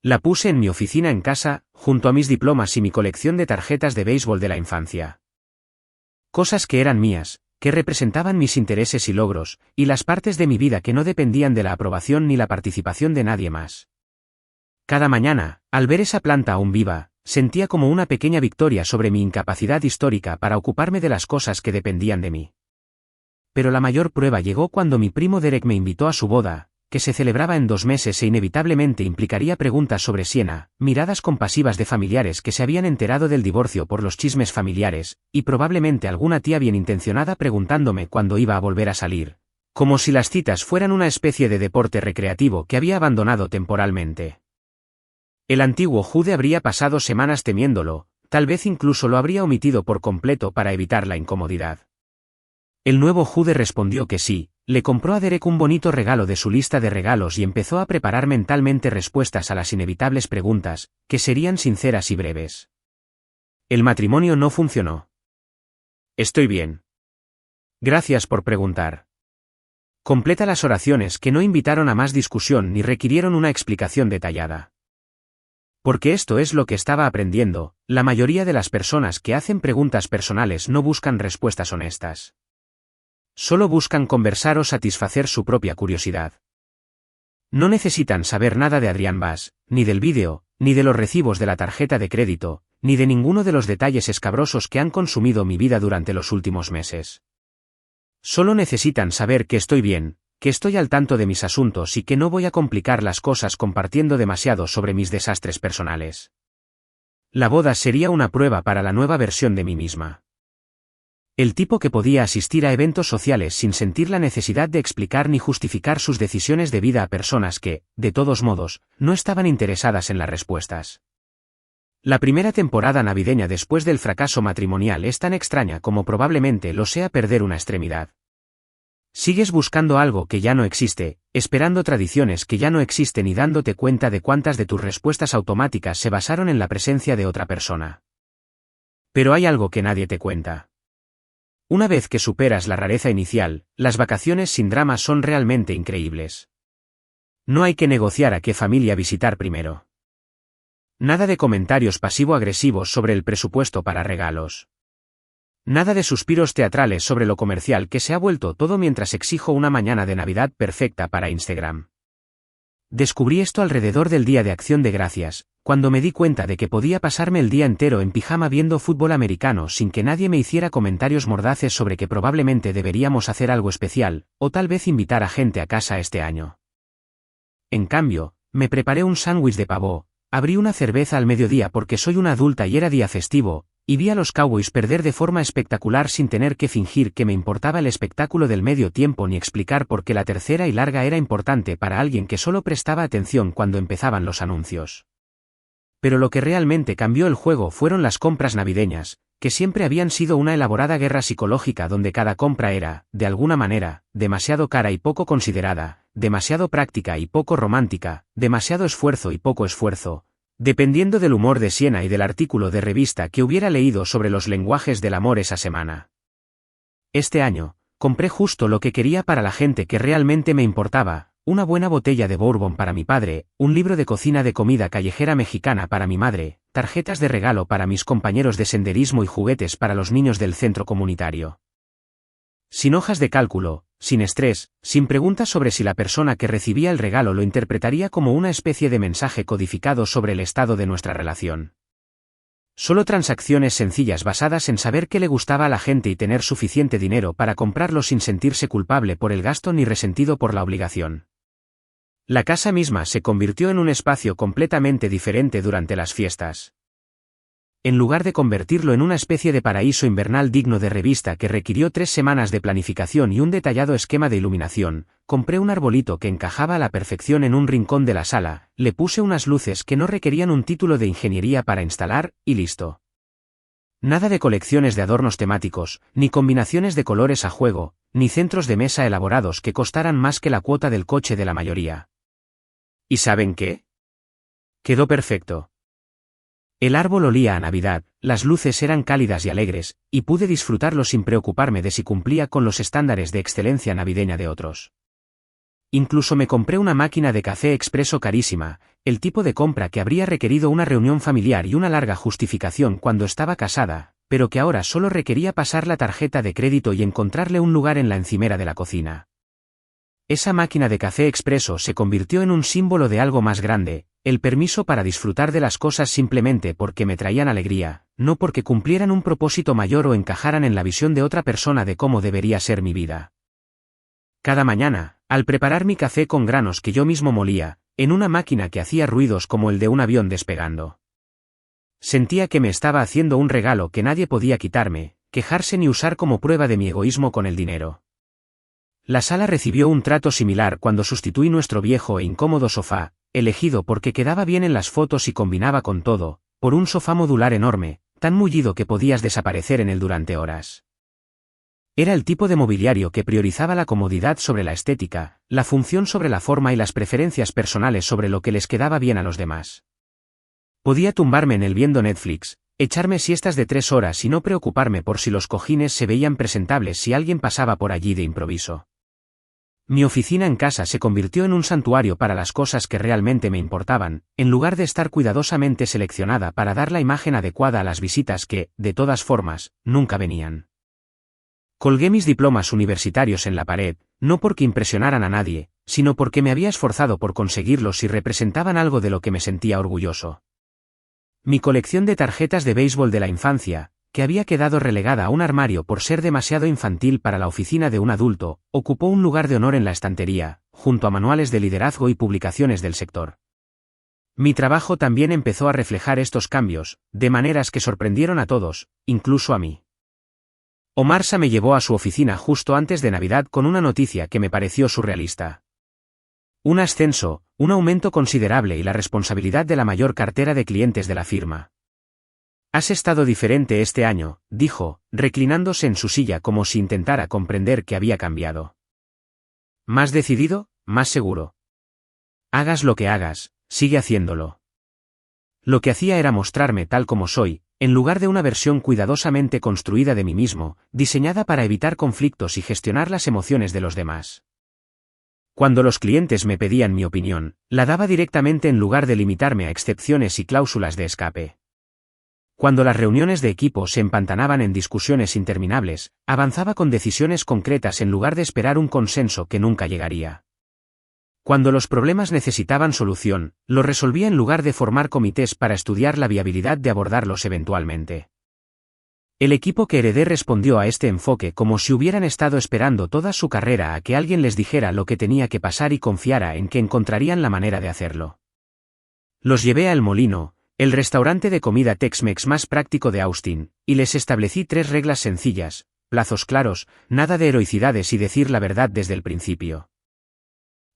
La puse en mi oficina en casa, junto a mis diplomas y mi colección de tarjetas de béisbol de la infancia. Cosas que eran mías, que representaban mis intereses y logros, y las partes de mi vida que no dependían de la aprobación ni la participación de nadie más. Cada mañana, al ver esa planta aún viva, sentía como una pequeña victoria sobre mi incapacidad histórica para ocuparme de las cosas que dependían de mí. Pero la mayor prueba llegó cuando mi primo Derek me invitó a su boda, que se celebraba en 2 meses e inevitablemente implicaría preguntas sobre Siena, miradas compasivas de familiares que se habían enterado del divorcio por los chismes familiares, y probablemente alguna tía bien intencionada preguntándome cuándo iba a volver a salir, como si las citas fueran una especie de deporte recreativo que había abandonado temporalmente. El antiguo Jude habría pasado semanas temiéndolo, tal vez incluso lo habría omitido por completo para evitar la incomodidad. El nuevo Jude respondió que sí, le compró a Derek un bonito regalo de su lista de regalos y empezó a preparar mentalmente respuestas a las inevitables preguntas, que serían sinceras y breves. El matrimonio no funcionó. Estoy bien. Gracias por preguntar. Completa las oraciones que no invitaron a más discusión ni requirieron una explicación detallada. Porque esto es lo que estaba aprendiendo, la mayoría de las personas que hacen preguntas personales no buscan respuestas honestas. Solo buscan conversar o satisfacer su propia curiosidad. No necesitan saber nada de Adrián Bass, ni del vídeo, ni de los recibos de la tarjeta de crédito, ni de ninguno de los detalles escabrosos que han consumido mi vida durante los últimos meses. Solo necesitan saber que estoy bien, que estoy al tanto de mis asuntos y que no voy a complicar las cosas compartiendo demasiado sobre mis desastres personales. La boda sería una prueba para la nueva versión de mí misma. El tipo que podía asistir a eventos sociales sin sentir la necesidad de explicar ni justificar sus decisiones de vida a personas que, de todos modos, no estaban interesadas en las respuestas. La primera temporada navideña después del fracaso matrimonial es tan extraña como probablemente lo sea perder una extremidad. Sigues buscando algo que ya no existe, esperando tradiciones que ya no existen y dándote cuenta de cuántas de tus respuestas automáticas se basaron en la presencia de otra persona. Pero hay algo que nadie te cuenta. Una vez que superas la rareza inicial, las vacaciones sin drama son realmente increíbles. No hay que negociar a qué familia visitar primero. Nada de comentarios pasivo-agresivos sobre el presupuesto para regalos. Nada de suspiros teatrales sobre lo comercial que se ha vuelto todo mientras exijo una mañana de Navidad perfecta para Instagram. Descubrí esto alrededor del Día de Acción de Gracias, cuando me di cuenta de que podía pasarme el día entero en pijama viendo fútbol americano sin que nadie me hiciera comentarios mordaces sobre que probablemente deberíamos hacer algo especial, o tal vez invitar a gente a casa este año. En cambio, me preparé un sándwich de pavó, abrí una cerveza al mediodía porque soy una adulta y era día festivo, y vi a los Cowboys perder de forma espectacular sin tener que fingir que me importaba el espectáculo del medio tiempo ni explicar por qué la tercera y larga era importante para alguien que solo prestaba atención cuando empezaban los anuncios. Pero lo que realmente cambió el juego fueron las compras navideñas, que siempre habían sido una elaborada guerra psicológica donde cada compra era, de alguna manera, demasiado cara y poco considerada, demasiado práctica y poco romántica, demasiado esfuerzo y poco esfuerzo, dependiendo del humor de Siena y del artículo de revista que hubiera leído sobre los lenguajes del amor esa semana. Este año, compré justo lo que quería para la gente que realmente me importaba, una buena botella de bourbon para mi padre, un libro de cocina de comida callejera mexicana para mi madre, tarjetas de regalo para mis compañeros de senderismo y juguetes para los niños del centro comunitario. Sin hojas de cálculo, sin estrés, sin preguntas sobre si la persona que recibía el regalo lo interpretaría como una especie de mensaje codificado sobre el estado de nuestra relación. Solo transacciones sencillas basadas en saber qué le gustaba a la gente y tener suficiente dinero para comprarlo sin sentirse culpable por el gasto ni resentido por la obligación. La casa misma se convirtió en un espacio completamente diferente durante las fiestas. En lugar de convertirlo en una especie de paraíso invernal digno de revista que requirió 3 semanas de planificación y un detallado esquema de iluminación, compré un arbolito que encajaba a la perfección en un rincón de la sala, le puse unas luces que no requerían un título de ingeniería para instalar, y listo. Nada de colecciones de adornos temáticos, ni combinaciones de colores a juego, ni centros de mesa elaborados que costaran más que la cuota del coche de la mayoría. ¿Y saben qué? Quedó perfecto. El árbol olía a Navidad, las luces eran cálidas y alegres, y pude disfrutarlo sin preocuparme de si cumplía con los estándares de excelencia navideña de otros. Incluso me compré una máquina de café expreso carísima, el tipo de compra que habría requerido una reunión familiar y una larga justificación cuando estaba casada, pero que ahora solo requería pasar la tarjeta de crédito y encontrarle un lugar en la encimera de la cocina. Esa máquina de café expreso se convirtió en un símbolo de algo más grande, el permiso para disfrutar de las cosas simplemente porque me traían alegría, no porque cumplieran un propósito mayor o encajaran en la visión de otra persona de cómo debería ser mi vida. Cada mañana, al preparar mi café con granos que yo mismo molía, en una máquina que hacía ruidos como el de un avión despegando, sentía que me estaba haciendo un regalo que nadie podía quitarme, quejarse ni usar como prueba de mi egoísmo con el dinero. La sala recibió un trato similar cuando sustituí nuestro viejo e incómodo sofá, elegido porque quedaba bien en las fotos y combinaba con todo, por un sofá modular enorme, tan mullido que podías desaparecer en él durante horas. Era el tipo de mobiliario que priorizaba la comodidad sobre la estética, la función sobre la forma y las preferencias personales sobre lo que les quedaba bien a los demás. Podía tumbarme en él viendo Netflix, echarme siestas de 3 horas y no preocuparme por si los cojines se veían presentables si alguien pasaba por allí de improviso. Mi oficina en casa se convirtió en un santuario para las cosas que realmente me importaban, en lugar de estar cuidadosamente seleccionada para dar la imagen adecuada a las visitas que, de todas formas, nunca venían. Colgué mis diplomas universitarios en la pared, no porque impresionaran a nadie, sino porque me había esforzado por conseguirlos y representaban algo de lo que me sentía orgulloso. Mi colección de tarjetas de béisbol de la infancia, que había quedado relegada a un armario por ser demasiado infantil para la oficina de un adulto, ocupó un lugar de honor en la estantería, junto a manuales de liderazgo y publicaciones del sector. Mi trabajo también empezó a reflejar estos cambios, de maneras que sorprendieron a todos, incluso a mí. Omarsa me llevó a su oficina justo antes de Navidad con una noticia que me pareció surrealista. Un ascenso, un aumento considerable y la responsabilidad de la mayor cartera de clientes de la firma. «Has estado diferente este año», dijo, reclinándose en su silla como si intentara comprender qué había cambiado. «Más decidido, más seguro. Hagas lo que hagas, sigue haciéndolo». Lo que hacía era mostrarme tal como soy, en lugar de una versión cuidadosamente construida de mí mismo, diseñada para evitar conflictos y gestionar las emociones de los demás. Cuando los clientes me pedían mi opinión, la daba directamente en lugar de limitarme a excepciones y cláusulas de escape. Cuando las reuniones de equipo se empantanaban en discusiones interminables, avanzaba con decisiones concretas en lugar de esperar un consenso que nunca llegaría. Cuando los problemas necesitaban solución, los resolvía en lugar de formar comités para estudiar la viabilidad de abordarlos eventualmente. El equipo que heredé respondió a este enfoque como si hubieran estado esperando toda su carrera a que alguien les dijera lo que tenía que pasar y confiara en que encontrarían la manera de hacerlo. Los llevé a El Molino, el restaurante de comida Tex-Mex más práctico de Austin, y les establecí 3 reglas sencillas: plazos claros, nada de heroicidades y decir la verdad desde el principio.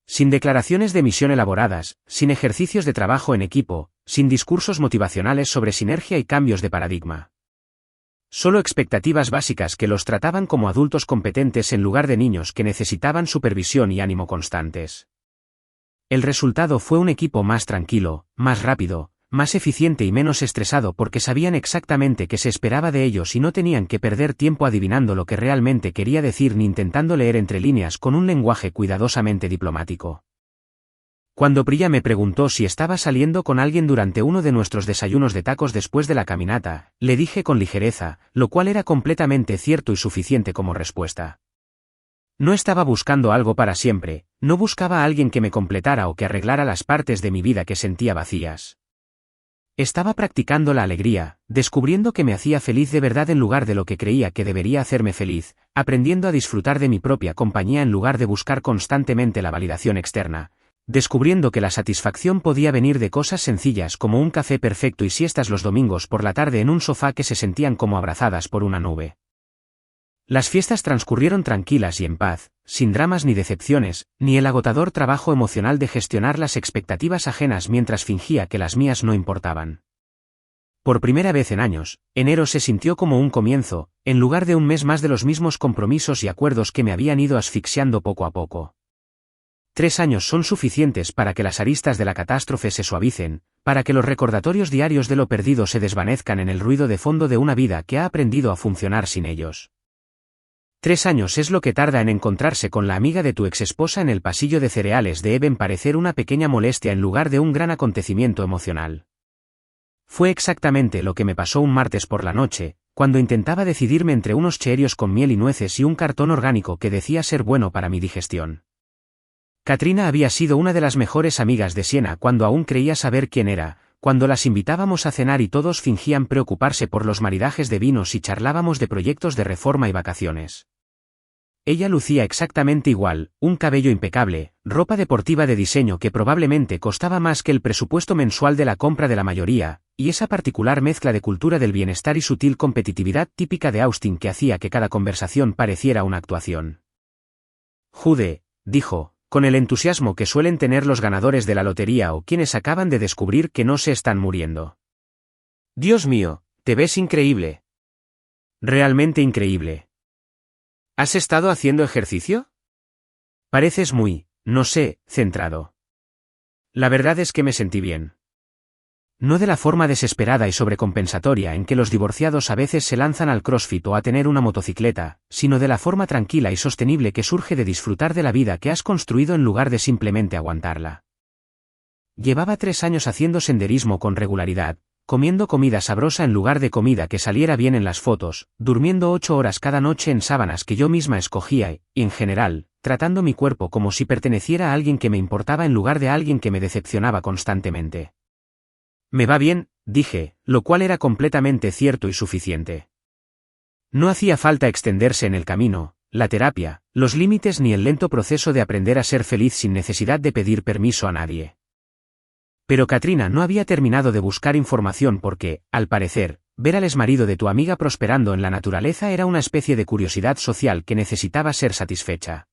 Sin declaraciones de misión elaboradas, sin ejercicios de trabajo en equipo, sin discursos motivacionales sobre sinergia y cambios de paradigma. Solo expectativas básicas que los trataban como adultos competentes en lugar de niños que necesitaban supervisión y ánimo constantes. El resultado fue un equipo más tranquilo, más rápido, más eficiente y menos estresado porque sabían exactamente qué se esperaba de ellos y no tenían que perder tiempo adivinando lo que realmente quería decir ni intentando leer entre líneas con un lenguaje cuidadosamente diplomático. Cuando Priya me preguntó si estaba saliendo con alguien durante uno de nuestros desayunos de tacos después de la caminata, le dije con ligereza, lo cual era completamente cierto y suficiente como respuesta. No estaba buscando algo para siempre, no buscaba a alguien que me completara o que arreglara las partes de mi vida que sentía vacías. Estaba practicando la alegría, descubriendo que me hacía feliz de verdad en lugar de lo que creía que debería hacerme feliz, aprendiendo a disfrutar de mi propia compañía en lugar de buscar constantemente la validación externa, descubriendo que la satisfacción podía venir de cosas sencillas como un café perfecto y siestas los domingos por la tarde en un sofá que se sentían como abrazadas por una nube. Las fiestas transcurrieron tranquilas y en paz, sin dramas ni decepciones, ni el agotador trabajo emocional de gestionar las expectativas ajenas mientras fingía que las mías no importaban. Por primera vez en años, enero se sintió como un comienzo, en lugar de un mes más de los mismos compromisos y acuerdos que me habían ido asfixiando poco a poco. 3 años son suficientes para que las aristas de la catástrofe se suavicen, para que los recordatorios diarios de lo perdido se desvanezcan en el ruido de fondo de una vida que ha aprendido a funcionar sin ellos. 3 años es lo que tarda en encontrarse con la amiga de tu exesposa en el pasillo de cereales deben parecer una pequeña molestia en lugar de un gran acontecimiento emocional. Fue exactamente lo que me pasó un martes por la noche, cuando intentaba decidirme entre unos cheerios con miel y nueces y un cartón orgánico que decía ser bueno para mi digestión. Katrina había sido una de las mejores amigas de Siena cuando aún creía saber quién era, cuando las invitábamos a cenar y todos fingían preocuparse por los maridajes de vinos y charlábamos de proyectos de reforma y vacaciones. Ella lucía exactamente igual, un cabello impecable, ropa deportiva de diseño que probablemente costaba más que el presupuesto mensual de la compra de la mayoría, y esa particular mezcla de cultura del bienestar y sutil competitividad típica de Austin que hacía que cada conversación pareciera una actuación. Jude, dijo, con el entusiasmo que suelen tener los ganadores de la lotería o quienes acaban de descubrir que no se están muriendo. Dios mío, te ves increíble. Realmente increíble. ¿Has estado haciendo ejercicio? Pareces muy, no sé, centrado. La verdad es que me sentí bien. No de la forma desesperada y sobrecompensatoria en que los divorciados a veces se lanzan al CrossFit o a tener una motocicleta, sino de la forma tranquila y sostenible que surge de disfrutar de la vida que has construido en lugar de simplemente aguantarla. Llevaba 3 años haciendo senderismo con regularidad, comiendo comida sabrosa en lugar de comida que saliera bien en las fotos, durmiendo 8 horas cada noche en sábanas que yo misma escogía y, en general, tratando mi cuerpo como si perteneciera a alguien que me importaba en lugar de a alguien que me decepcionaba constantemente. Me va bien, dije, lo cual era completamente cierto y suficiente. No hacía falta extenderse en el camino, la terapia, los límites ni el lento proceso de aprender a ser feliz sin necesidad de pedir permiso a nadie. Pero Katrina no había terminado de buscar información porque, al parecer, ver al exmarido de tu amiga prosperando en la naturaleza era una especie de curiosidad social que necesitaba ser satisfecha.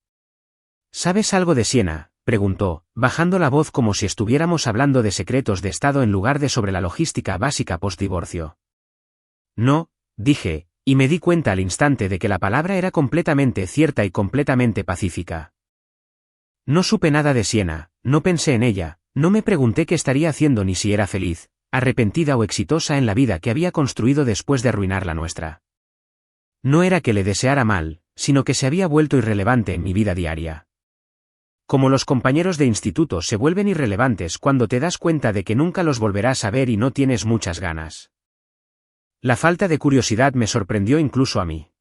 ¿Sabes algo de Siena?, preguntó, bajando la voz como si estuviéramos hablando de secretos de Estado en lugar de sobre la logística básica post-divorcio. No, dije, y me di cuenta al instante de que la palabra era completamente cierta y completamente pacífica. No supe nada de Siena, no pensé en ella. No me pregunté qué estaría haciendo ni si era feliz, arrepentida o exitosa en la vida que había construido después de arruinar la nuestra. No era que le deseara mal, sino que se había vuelto irrelevante en mi vida diaria. Como los compañeros de instituto se vuelven irrelevantes cuando te das cuenta de que nunca los volverás a ver y no tienes muchas ganas. La falta de curiosidad me sorprendió incluso a mí.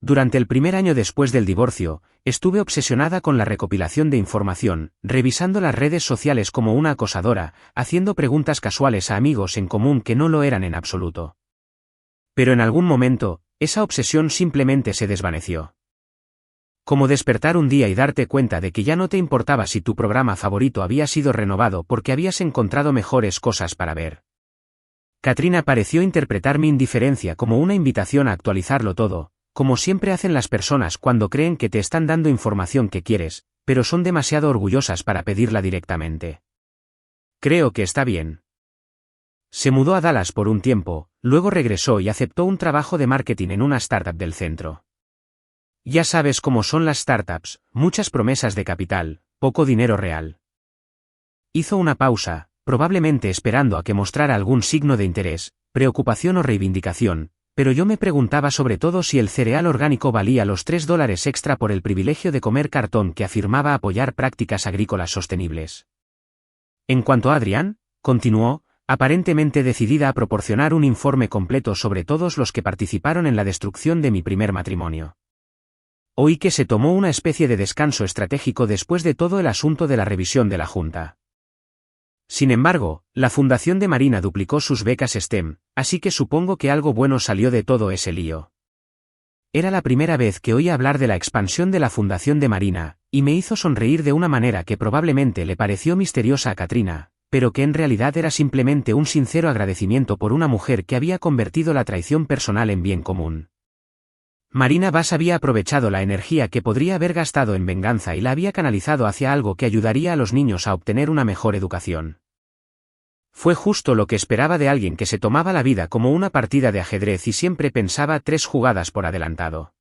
Durante el primer año después del divorcio, estuve obsesionada con la recopilación de información, revisando las redes sociales como una acosadora, haciendo preguntas casuales a amigos en común que no lo eran en absoluto. Pero en algún momento, esa obsesión simplemente se desvaneció. Como despertar un día y darte cuenta de que ya no te importaba si tu programa favorito había sido renovado porque habías encontrado mejores cosas para ver. Katrina pareció interpretar mi indiferencia como una invitación a actualizarlo todo, como siempre hacen las personas cuando creen que te están dando información que quieres, pero son demasiado orgullosas para pedirla directamente. Creo que está bien. Se mudó a Dallas por un tiempo, luego regresó y aceptó un trabajo de marketing en una startup del centro. Ya sabes cómo son las startups, muchas promesas de capital, poco dinero real. Hizo una pausa, probablemente esperando a que mostrara algún signo de interés, preocupación o reivindicación, pero yo me preguntaba sobre todo si el cereal orgánico valía los $3 extra por el privilegio de comer cartón que afirmaba apoyar prácticas agrícolas sostenibles. En cuanto a Adrián, continuó, aparentemente decidida a proporcionar un informe completo sobre todos los que participaron en la destrucción de mi primer matrimonio. Oí que se tomó una especie de descanso estratégico después de todo el asunto de la revisión de la Junta. Sin embargo, la fundación de Marina duplicó sus becas STEM, así que supongo que algo bueno salió de todo ese lío. Era la primera vez que oía hablar de la expansión de la fundación de Marina, y me hizo sonreír de una manera que probablemente le pareció misteriosa a Katrina, pero que en realidad era simplemente un sincero agradecimiento por una mujer que había convertido la traición personal en bien común. Marina Bass había aprovechado la energía que podría haber gastado en venganza y la había canalizado hacia algo que ayudaría a los niños a obtener una mejor educación. Fue justo lo que esperaba de alguien que se tomaba la vida como una partida de ajedrez y siempre pensaba 3 jugadas por adelantado.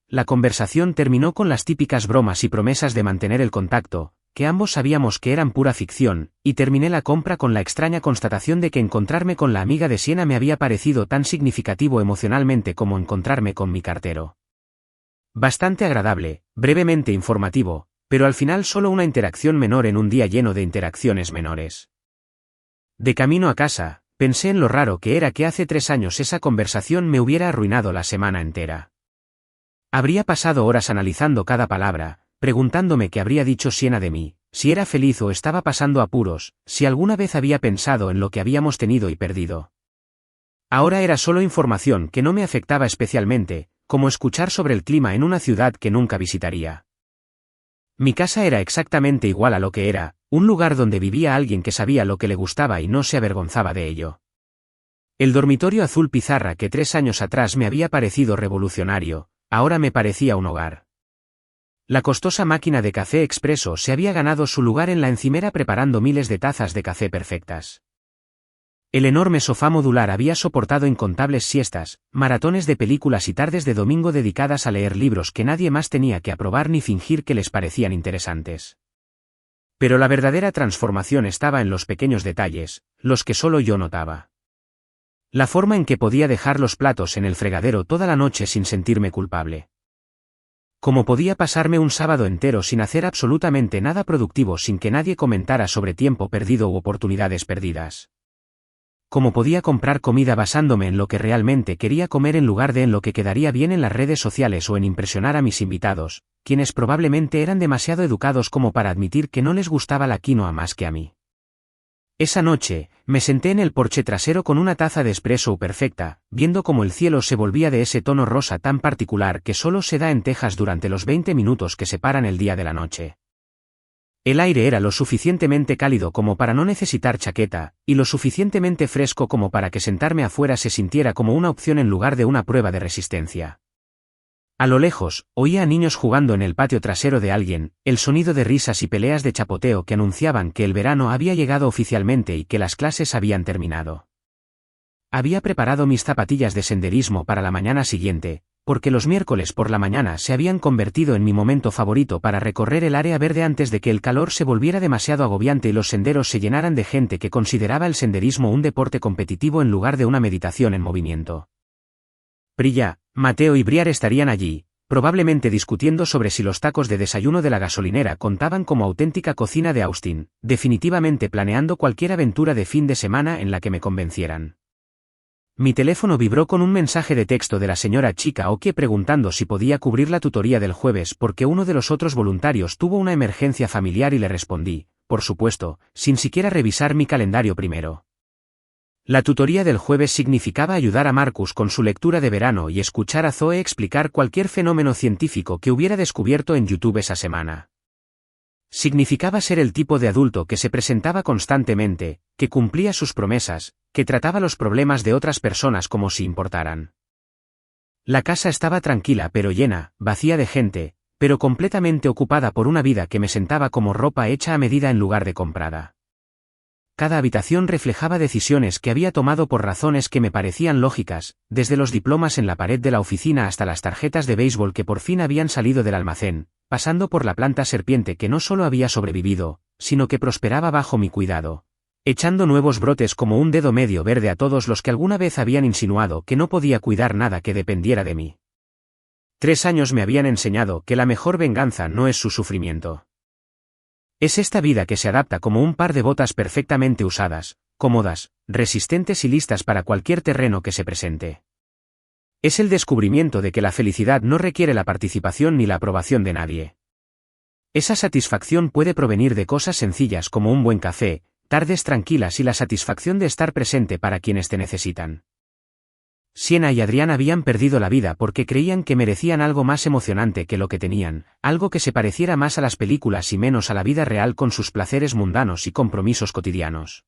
La conversación terminó con las típicas bromas y promesas de mantener el contacto, que ambos sabíamos que eran pura ficción, y terminé la compra con la extraña constatación de que encontrarme con la amiga de Siena me había parecido tan significativo emocionalmente como encontrarme con mi cartero. Bastante agradable, brevemente informativo, pero al final solo una interacción menor en un día lleno de interacciones menores. De camino a casa, pensé en lo raro que era que hace 3 años esa conversación me hubiera arruinado la semana entera. Habría pasado horas analizando cada palabra, preguntándome qué habría dicho Siena de mí, si era feliz o estaba pasando apuros, si alguna vez había pensado en lo que habíamos tenido y perdido. Ahora era solo información que no me afectaba especialmente, como escuchar sobre el clima en una ciudad que nunca visitaría. Mi casa era exactamente igual a lo que era, un lugar donde vivía alguien que sabía lo que le gustaba y no se avergonzaba de ello. El dormitorio azul pizarra que 3 años atrás me había parecido revolucionario, ahora me parecía un hogar. La costosa máquina de café expreso se había ganado su lugar en la encimera preparando miles de tazas de café perfectas. El enorme sofá modular había soportado incontables siestas, maratones de películas y tardes de domingo dedicadas a leer libros que nadie más tenía que aprobar ni fingir que les parecían interesantes. Pero la verdadera transformación estaba en los pequeños detalles, los que solo yo notaba. La forma en que podía dejar los platos en el fregadero toda la noche sin sentirme culpable. Cómo podía pasarme un sábado entero sin hacer absolutamente nada productivo sin que nadie comentara sobre tiempo perdido u oportunidades perdidas. Cómo podía comprar comida basándome en lo que realmente quería comer en lugar de en lo que quedaría bien en las redes sociales o en impresionar a mis invitados, quienes probablemente eran demasiado educados como para admitir que no les gustaba la quinoa más que a mí. Esa noche, me senté en el porche trasero con una taza de espresso perfecta, viendo cómo el cielo se volvía de ese tono rosa tan particular que solo se da en Texas durante los 20 minutos que separan el día de la noche. El aire era lo suficientemente cálido como para no necesitar chaqueta, y lo suficientemente fresco como para que sentarme afuera se sintiera como una opción en lugar de una prueba de resistencia. A lo lejos, oía a niños jugando en el patio trasero de alguien, el sonido de risas y peleas de chapoteo que anunciaban que el verano había llegado oficialmente y que las clases habían terminado. Había preparado mis zapatillas de senderismo para la mañana siguiente, porque los miércoles por la mañana se habían convertido en mi momento favorito para recorrer el área verde antes de que el calor se volviera demasiado agobiante y los senderos se llenaran de gente que consideraba el senderismo un deporte competitivo en lugar de una meditación en movimiento. Prilla, Mateo y Briar estarían allí, probablemente discutiendo sobre si los tacos de desayuno de la gasolinera contaban como auténtica cocina de Austin, definitivamente planeando cualquier aventura de fin de semana en la que me convencieran. Mi teléfono vibró con un mensaje de texto de la señora Chikaoki preguntando si podía cubrir la tutoría del jueves porque uno de los otros voluntarios tuvo una emergencia familiar y le respondí, por supuesto, sin siquiera revisar mi calendario primero. La tutoría del jueves significaba ayudar a Marcus con su lectura de verano y escuchar a Zoe explicar cualquier fenómeno científico que hubiera descubierto en YouTube esa semana. Significaba ser el tipo de adulto que se presentaba constantemente, que cumplía sus promesas, que trataba los problemas de otras personas como si importaran. La casa estaba tranquila pero llena, vacía de gente, pero completamente ocupada por una vida que me sentaba como ropa hecha a medida en lugar de comprada. Cada habitación reflejaba decisiones que había tomado por razones que me parecían lógicas, desde los diplomas en la pared de la oficina hasta las tarjetas de béisbol que por fin habían salido del almacén, pasando por la planta serpiente que no solo había sobrevivido, sino que prosperaba bajo mi cuidado, echando nuevos brotes como un dedo medio verde a todos los que alguna vez habían insinuado que no podía cuidar nada que dependiera de mí. 3 años me habían enseñado que la mejor venganza no es su sufrimiento. Es esta vida que se adapta como un par de botas perfectamente usadas, cómodas, resistentes y listas para cualquier terreno que se presente. Es el descubrimiento de que la felicidad no requiere la participación ni la aprobación de nadie. Esa satisfacción puede provenir de cosas sencillas como un buen café, tardes tranquilas y la satisfacción de estar presente para quienes te necesitan. Siena y Adrián habían perdido la vida porque creían que merecían algo más emocionante que lo que tenían, algo que se pareciera más a las películas y menos a la vida real con sus placeres mundanos y compromisos cotidianos.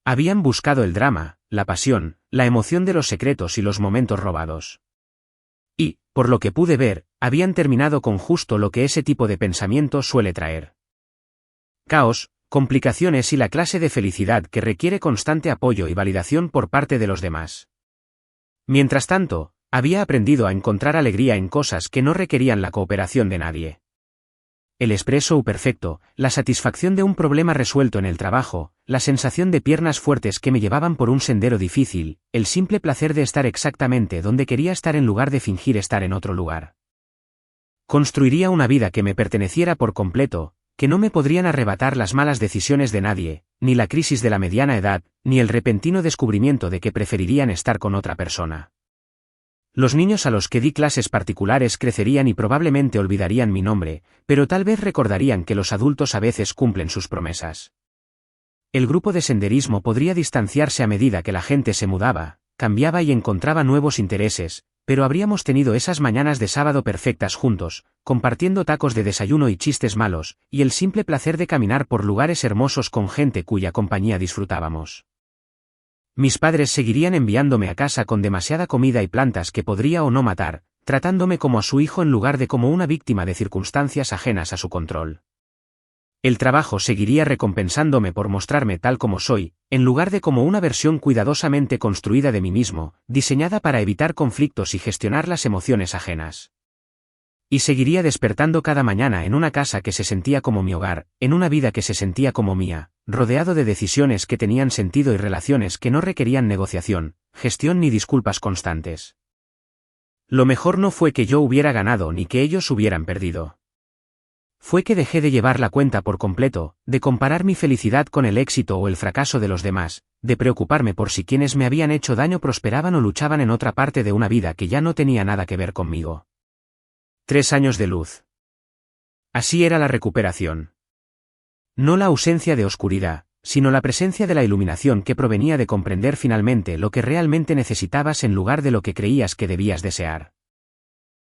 Habían buscado el drama, la pasión, la emoción de los secretos y los momentos robados. Y, por lo que pude ver, habían terminado con justo lo que ese tipo de pensamiento suele traer. Caos, complicaciones y la clase de felicidad que requiere constante apoyo y validación por parte de los demás. Mientras tanto, había aprendido a encontrar alegría en cosas que no requerían la cooperación de nadie. El espresso perfecto, la satisfacción de un problema resuelto en el trabajo, la sensación de piernas fuertes que me llevaban por un sendero difícil, el simple placer de estar exactamente donde quería estar en lugar de fingir estar en otro lugar. Construiría una vida que me perteneciera por completo, que no me podrían arrebatar las malas decisiones de nadie, ni la crisis de la mediana edad, ni el repentino descubrimiento de que preferirían estar con otra persona. Los niños a los que di clases particulares crecerían y probablemente olvidarían mi nombre, pero tal vez recordarían que los adultos a veces cumplen sus promesas. El grupo de senderismo podría distanciarse a medida que la gente se mudaba, cambiaba y encontraba nuevos intereses, pero habríamos tenido esas mañanas de sábado perfectas juntos, compartiendo tacos de desayuno y chistes malos, y el simple placer de caminar por lugares hermosos con gente cuya compañía disfrutábamos. Mis padres seguirían enviándome a casa con demasiada comida y plantas que podría o no matar, tratándome como a su hijo en lugar de como una víctima de circunstancias ajenas a su control. El trabajo seguiría recompensándome por mostrarme tal como soy, en lugar de como una versión cuidadosamente construida de mí mismo, diseñada para evitar conflictos y gestionar las emociones ajenas. Y seguiría despertando cada mañana en una casa que se sentía como mi hogar, en una vida que se sentía como mía, rodeado de decisiones que tenían sentido y relaciones que no requerían negociación, gestión ni disculpas constantes. Lo mejor no fue que yo hubiera ganado ni que ellos hubieran perdido. Fue que dejé de llevar la cuenta por completo, de comparar mi felicidad con el éxito o el fracaso de los demás, de preocuparme por si quienes me habían hecho daño prosperaban o luchaban en otra parte de una vida que ya no tenía nada que ver conmigo. 3 años de luz. Así era la recuperación. No la ausencia de oscuridad, sino la presencia de la iluminación que provenía de comprender finalmente lo que realmente necesitabas en lugar de lo que creías que debías desear.